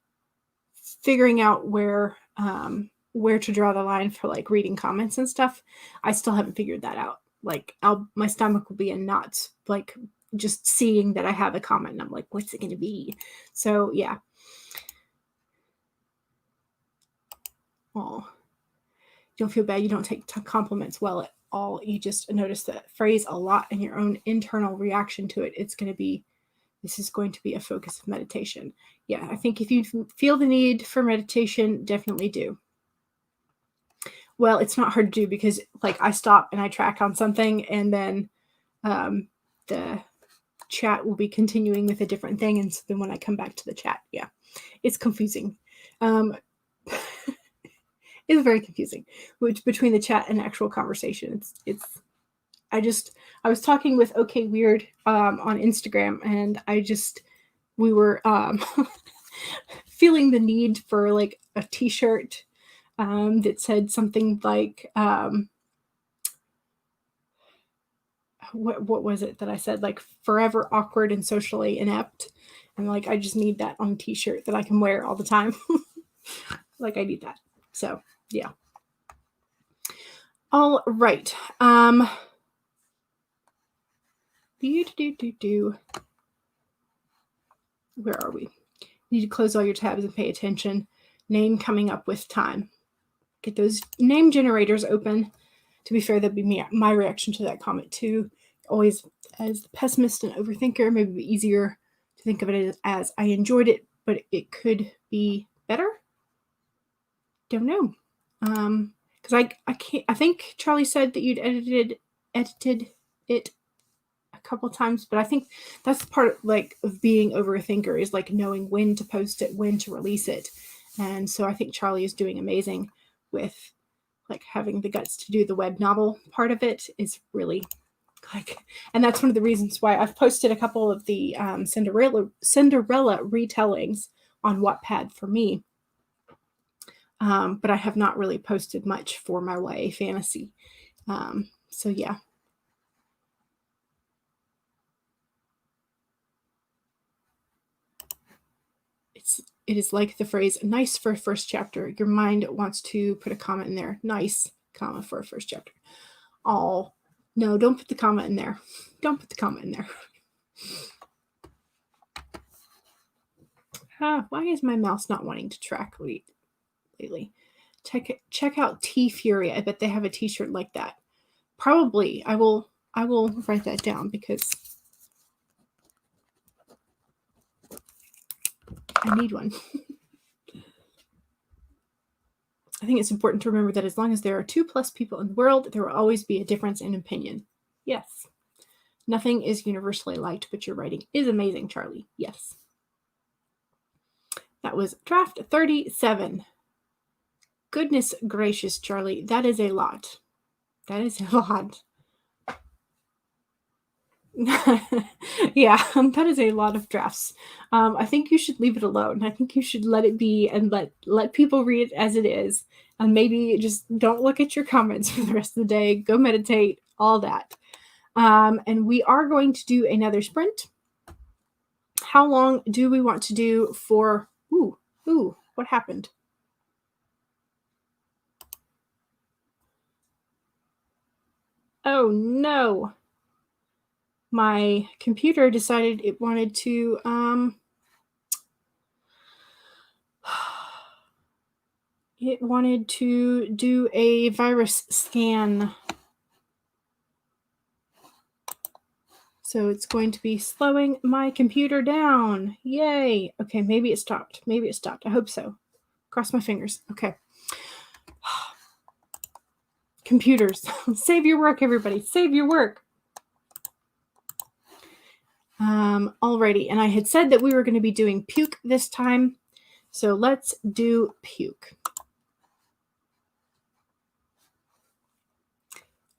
figuring out where to draw the line for like reading comments and stuff. I still haven't figured that out. Like my stomach will be in knots, like just seeing that I have a comment and I'm like, what's it going to be? So yeah. Oh, don't feel bad. You don't take compliments well at all. You just notice the phrase a lot and your own internal reaction to it. This is going to be a focus of meditation. Yeah, I think if you feel the need for meditation, definitely do. Well, it's not hard to do because like I stop and I track on something, and then the chat will be continuing with a different thing. And so then when I come back to the chat, yeah, it's confusing. It's very confusing, which between the chat and actual conversation, I was talking with OK Weird on Instagram, and we were feeling the need for like a t-shirt that said something like what was it that I said, like forever awkward and socially inept, and like I just need that on a t-shirt that I can wear all the time. Like I need that. So yeah. All right. Where are we? You need to close all your tabs and pay attention. Name coming up with time. Get those name generators open. To be fair, that'd be my reaction to that comment too. Always, as the pessimist and overthinker, maybe be easier to think of it as I enjoyed it, but it could be better. Don't know. Because I can't. I think Charlie said that you'd edited it a couple times, but I think that's part of being overthinker is like knowing when to post it, when to release it, and so I think Charlie is doing amazing with like having the guts to do the web novel part of it. Is really like, and that's one of the reasons why I've posted a couple of the Cinderella retellings on Wattpad for me. But I have not really posted much for my YA fantasy. So yeah. It is like the phrase, nice for a first chapter. Your mind wants to put a comment in there. Nice, comma, for a first chapter. Oh, no, don't put the comment in there. Don't put the comment in there. Why is my mouse not wanting to track lately? Check out T Fury. I bet they have a t-shirt like that. Probably. I will write that down because I need one. I think it's important to remember that as long as there are 2+ people in the world, there will always be a difference in opinion. Yes. Nothing is universally liked, but your writing is amazing, Charlie. Yes. That was draft 37. Goodness gracious, Charlie. That is a lot. That is a lot. Yeah, that is a lot of drafts. I think you should leave it alone. I think you should let it be and let people read it as it is. And maybe just don't look at your comments for the rest of the day. Go meditate, all that. And we are going to do another sprint. How long do we want to do for... Ooh, what happened? Oh, no. My computer decided it wanted to... It wanted to do a virus scan. So it's going to be slowing my computer down. Yay. Okay, maybe it stopped. Maybe it stopped. I hope so. Cross my fingers. Okay. Computers. Save your work, everybody. Save your work. Alrighty. And I had said that we were going to be doing puke this time. So let's do puke.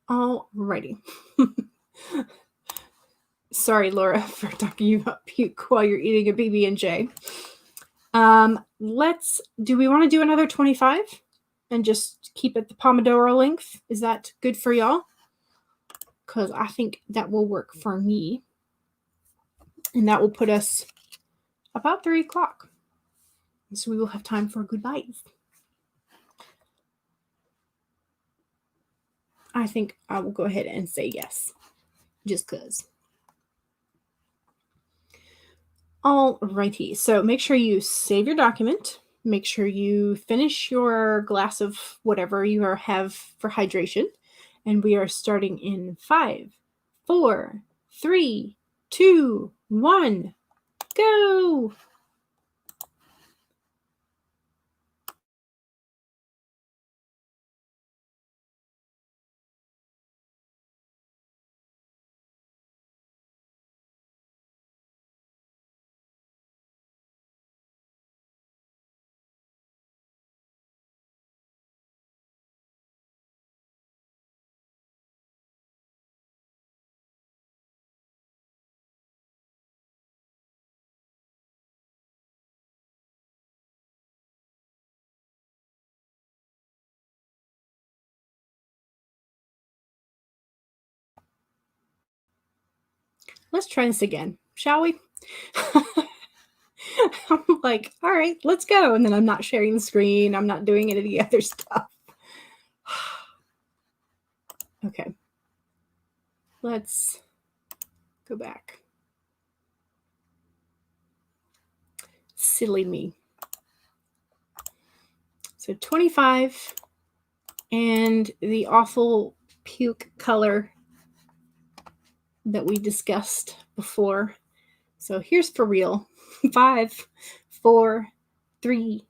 Alrighty. Sorry, Laura, for talking about puke while you're eating a BB&J. Do we want to do another 25 and just keep it the Pomodoro length? Is that good for y'all? Because I think that will work for me. And that will put us about 3 o'clock. So we will have time for goodbyes. I think I will go ahead and say yes, just because. Alrighty, so make sure you save your document. Make sure you finish your glass of whatever you have for hydration. And we are starting in 5, 4, 3, 2, 1, go! Let's try this again, shall we? I'm like, all right, let's go. And then I'm not sharing the screen. I'm not doing any of the other stuff. Okay. Let's go back. Silly me. So 25 and the awful puke color that we discussed before. So here's for real. 5, 4, 3,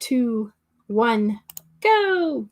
2, 1, go!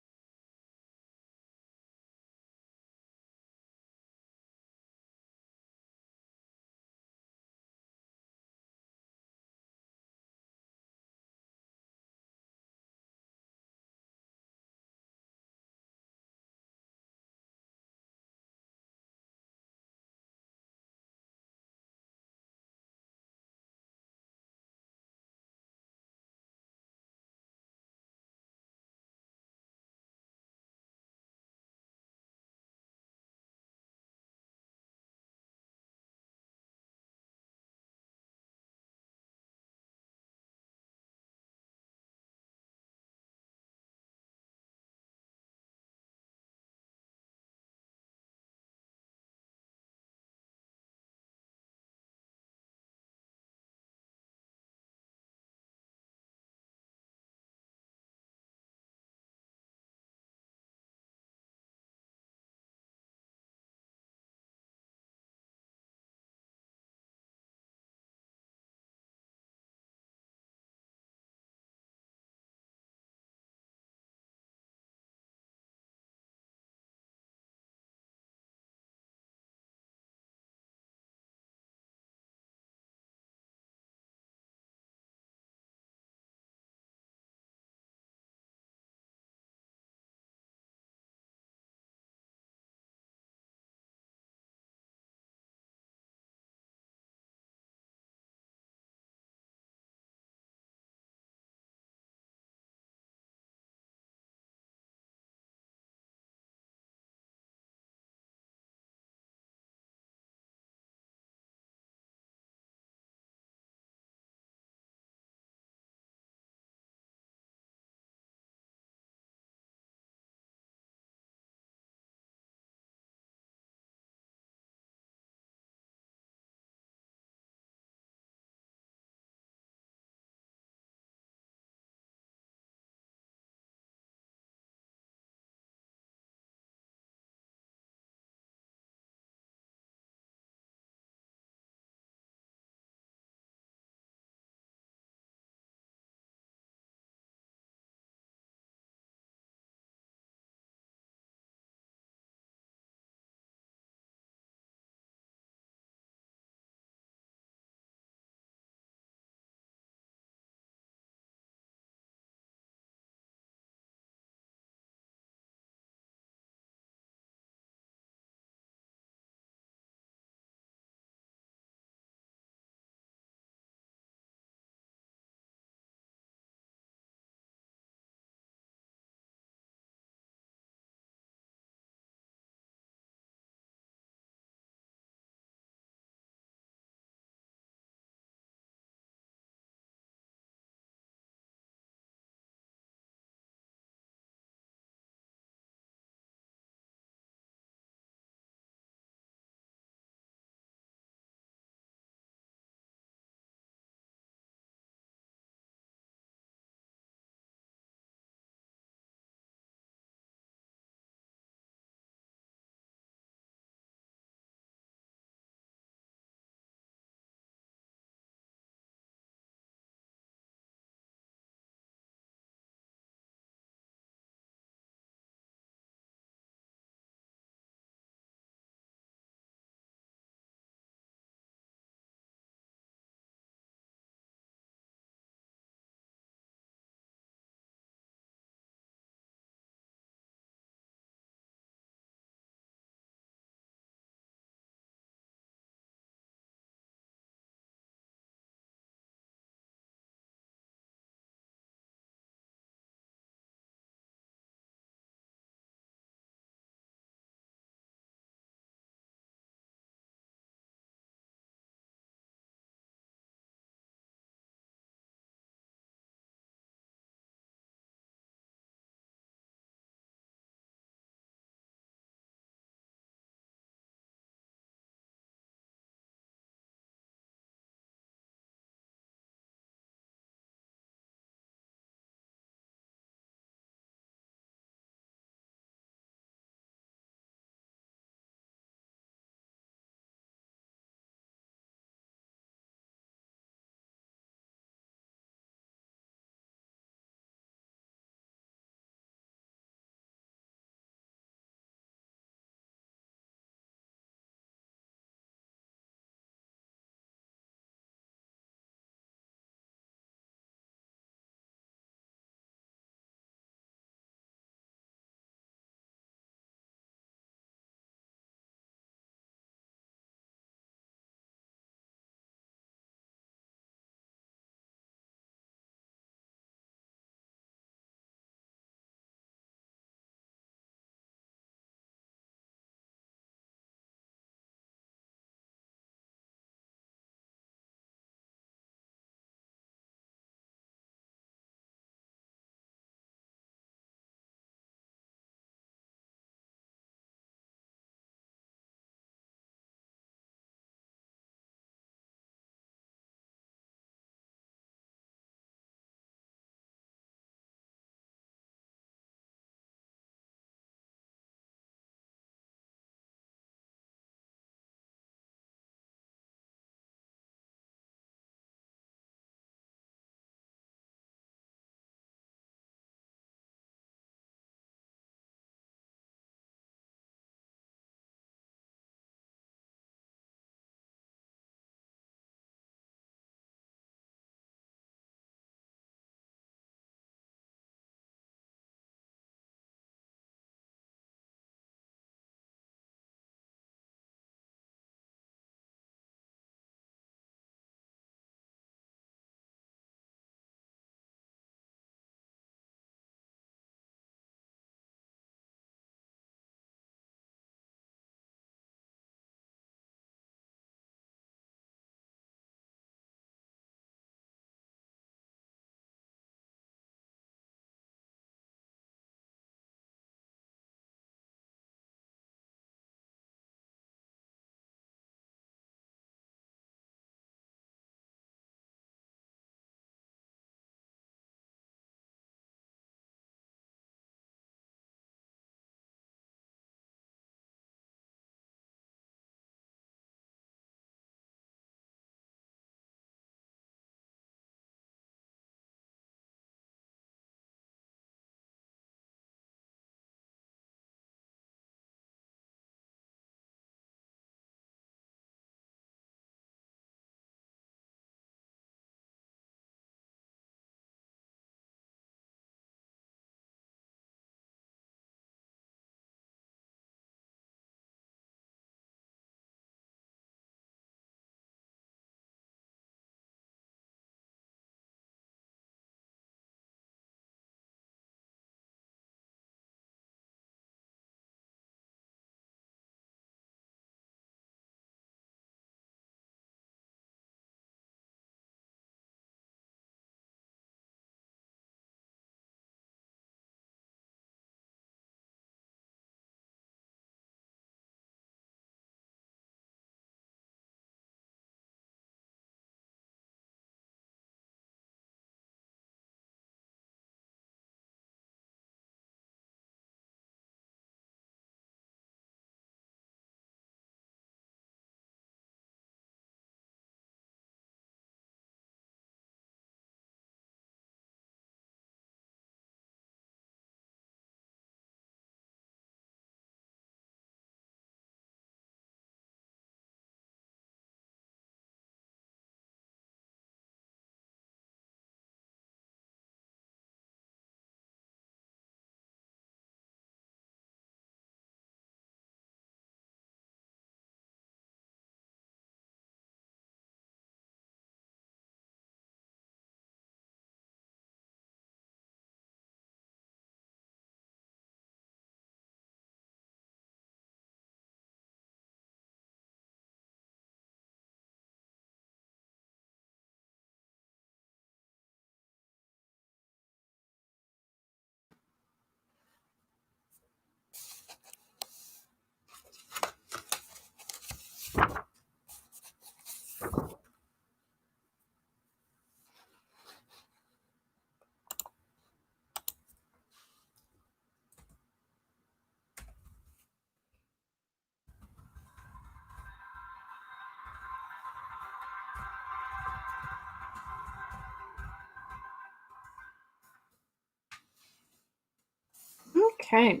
Okay.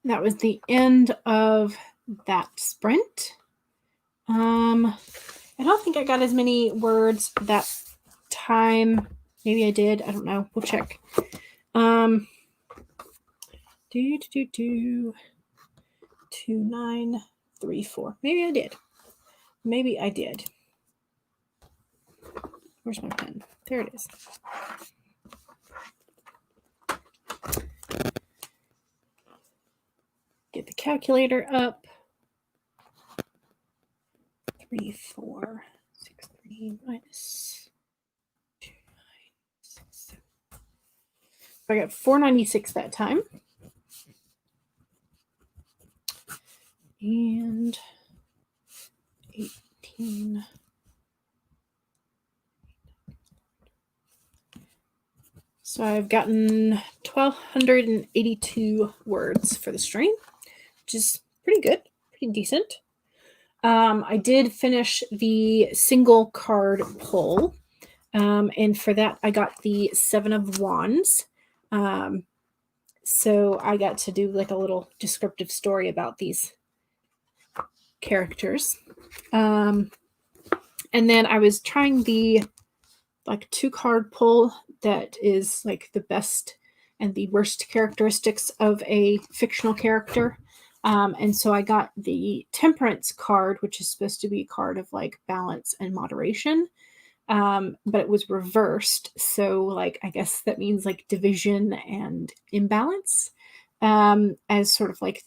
That was the end of that sprint. I don't think I got as many words that time. Maybe I did. I don't know. We'll check. 2934. Maybe I did. Maybe I did. Where's my pen? There it is. Get the calculator up. 3463 minus 2967. I got 496 that time. And 18. So I've gotten 1,282 words for the stream, which is pretty good, pretty decent. I did finish the single card pull, and for that I got the 7 of Wands. So I got to do like a little descriptive story about these characters. And then I was trying the like 2-card pull that is like the best and the worst characteristics of a fictional character. And so I got the Temperance card, which is supposed to be a card of like balance and moderation. But it was reversed. So like, I guess that means like division and imbalance, as sort of like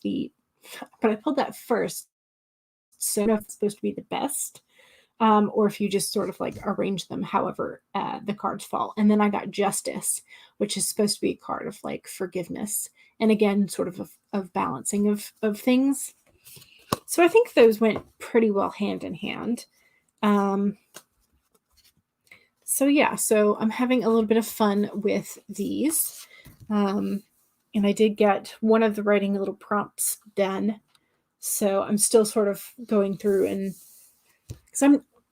but I pulled that first. So I don't know if it's supposed to be the best, or if you just sort of like arrange them however the cards fall. And then I got Justice, which is supposed to be a card of like forgiveness. And again, sort of balancing of things. So I think those went pretty well hand in hand. So yeah, so I'm having a little bit of fun with these. And I did get one of the writing little prompts done. So I'm still sort of going through, and because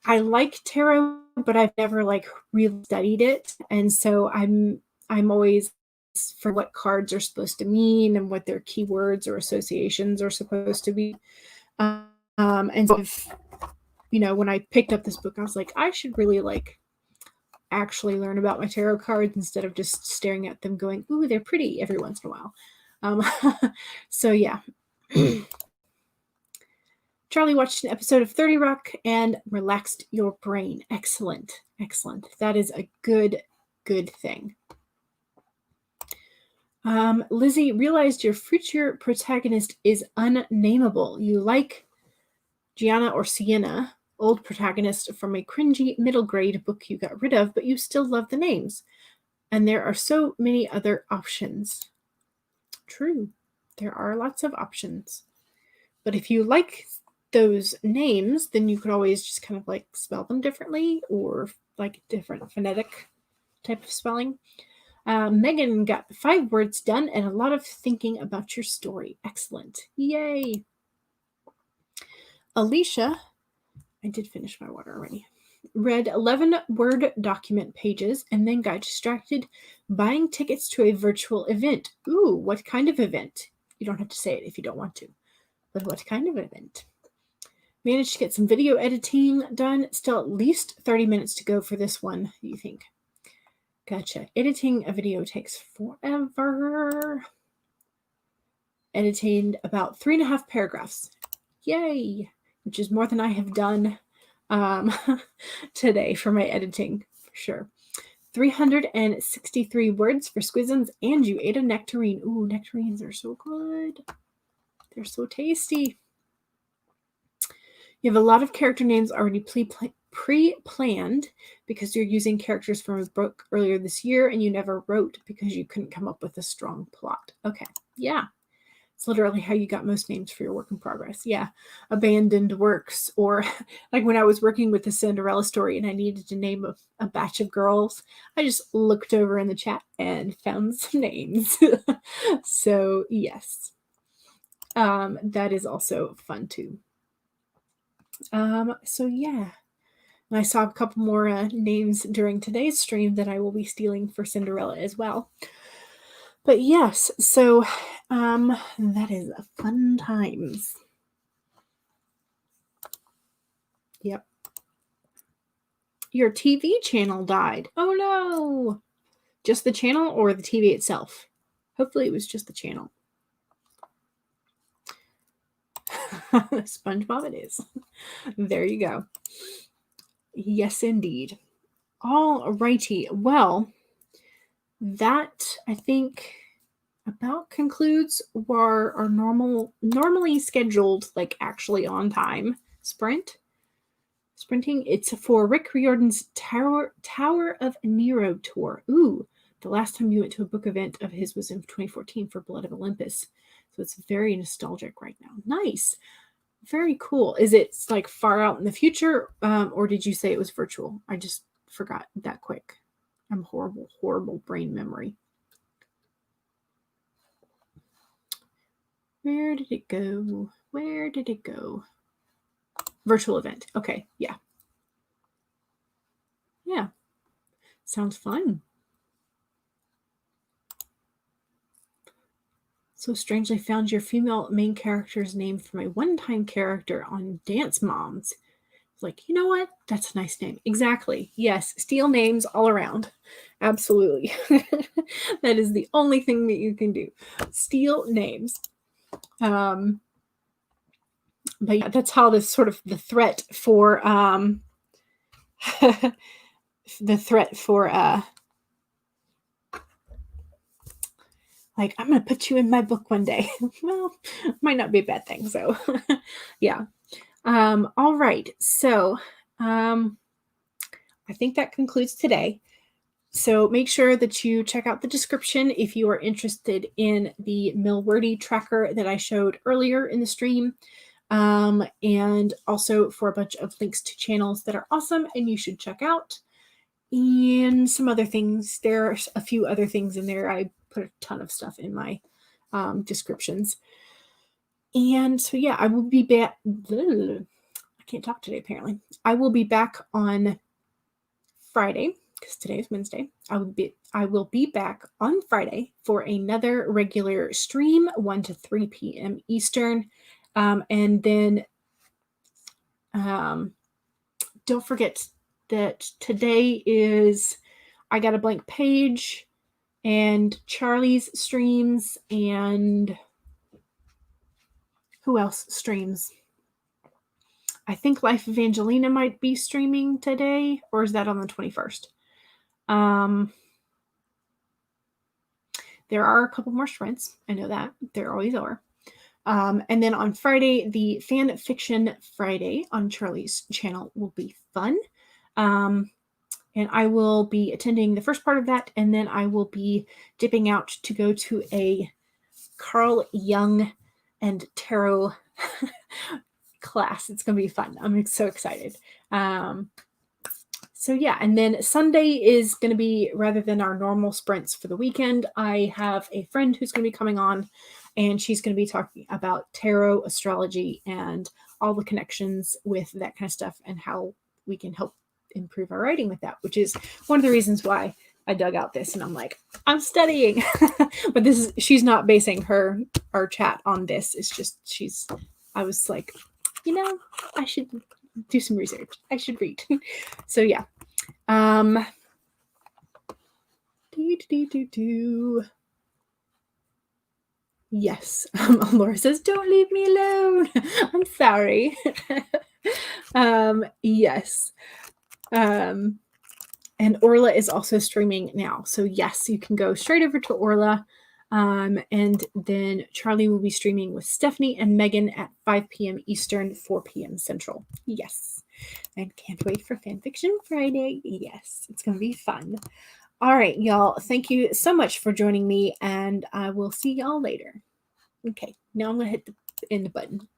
I like tarot, but I've never like really studied it. And so I'm always for what cards are supposed to mean and what their keywords or associations are supposed to be. And so when I picked up this book, I was like, I should really like actually learn about my tarot cards instead of just staring at them going, ooh, they're pretty every once in a while. So yeah. Charlie watched an episode of 30 Rock and relaxed your brain. Excellent. Excellent. That is a good thing. Lizzie realized your future protagonist is unnameable. You like Gianna or Sienna, old protagonist from a cringy middle grade book you got rid of, but you still love the names. And there are so many other options. True. There are lots of options. But if you like those names, then you could always just kind of like spell them differently or like different phonetic type of spelling. Megan got 5 words done and a lot of thinking about your story. Excellent. Yay. Alicia, I did finish my water already, read 11 Word document pages and then got distracted buying tickets to a virtual event. Ooh, what kind of event? You don't have to say it if you don't want to, but what kind of event? Managed to get some video editing done. Still at least 30 minutes to go for this one, you think? Gotcha. Editing a video takes forever. Editing about 3.5 paragraphs. Yay! Which is more than I have done today for my editing, for sure. 363 words for Squizums, and you ate a nectarine. Ooh, nectarines are so good. They're so tasty. You have a lot of character names already pre-planned because you're using characters from a book earlier this year and you never wrote because you couldn't come up with a strong plot. Okay, yeah. It's literally how you got most names for your work in progress. Yeah, abandoned works, or like when I was working with the Cinderella story and I needed to name a batch of girls, I just looked over in the chat and found some names. So yes, that is also fun too. So yeah, and I saw a couple more names during today's stream that I will be stealing for Cinderella as well. But yes, so that is fun times. Yep. Your TV channel died. Oh no. Just the channel or the TV itself? Hopefully it was just the channel. SpongeBob it is. There you go. Yes, indeed. All righty. Well, that I think about concludes our normally scheduled, like actually on time sprinting. It's for Rick Riordan's Tower of Nero tour. Ooh, the last time you went to a book event of his was in 2014 for Blood of Olympus. So it's very nostalgic right now. Nice. Very cool. Is it like far out in the future, or did you say it was virtual? I just forgot that quick. I'm horrible brain memory. Where did it go? Where did it go? Virtual event. Okay, yeah. Yeah. Sounds fun. So strangely found your female main character's name from a one-time character on Dance Moms. Like, you know what? That's a nice name. Exactly. Yes. Steal names all around. Absolutely. That is the only thing that you can do. Steal names. But yeah, that's how this sort of the threat for like, I'm going to put you in my book one day. Well, might not be a bad thing. So yeah. All right. So I think that concludes today. So make sure that you check out the description if you are interested in the Milwordy tracker that I showed earlier in the stream. And also for a bunch of links to channels that are awesome and you should check out. And some other things. There's a few other things in there. I put a ton of stuff in my descriptions. And so, yeah, I will be back. I can't talk today, apparently. I will be back on Friday, because today is Wednesday. I will be back on Friday for another regular stream, 1 to 3 p.m. Eastern. And then don't forget that today is I Got a Blank Page and Charlie's streams, and who else streams? I think Life of Angelina might be streaming today, or is that on the 21st? There are a couple more sprints. I know that. There always are. And then on Friday, the Fan Fiction Friday on Charlie's channel will be fun. And I will be attending the first part of that, and then I will be dipping out to go to a Carl Jung and tarot class. It's going to be fun. I'm so excited. So yeah, and then Sunday is going to be, rather than our normal sprints for the weekend, I have a friend who's going to be coming on, and she's going to be talking about tarot, astrology, and all the connections with that kind of stuff and how we can help improve our writing with that, which is one of the reasons why I dug out this, and I'm like, I'm studying. But she's not basing our chat on this. It's just I was like, I should do some research. I should read. So yeah. Yes. Laura says, don't leave me alone. I'm sorry. Yes. And Orla is also streaming now. So yes, you can go straight over to Orla. And then Charlie will be streaming with Stephanie and Megan at 5 p.m. Eastern, 4 p.m. Central. Yes. And can't wait for Fanfiction Friday. Yes, it's going to be fun. All right, y'all. Thank you so much for joining me, and I will see y'all later. Okay, now I'm going to hit the end button.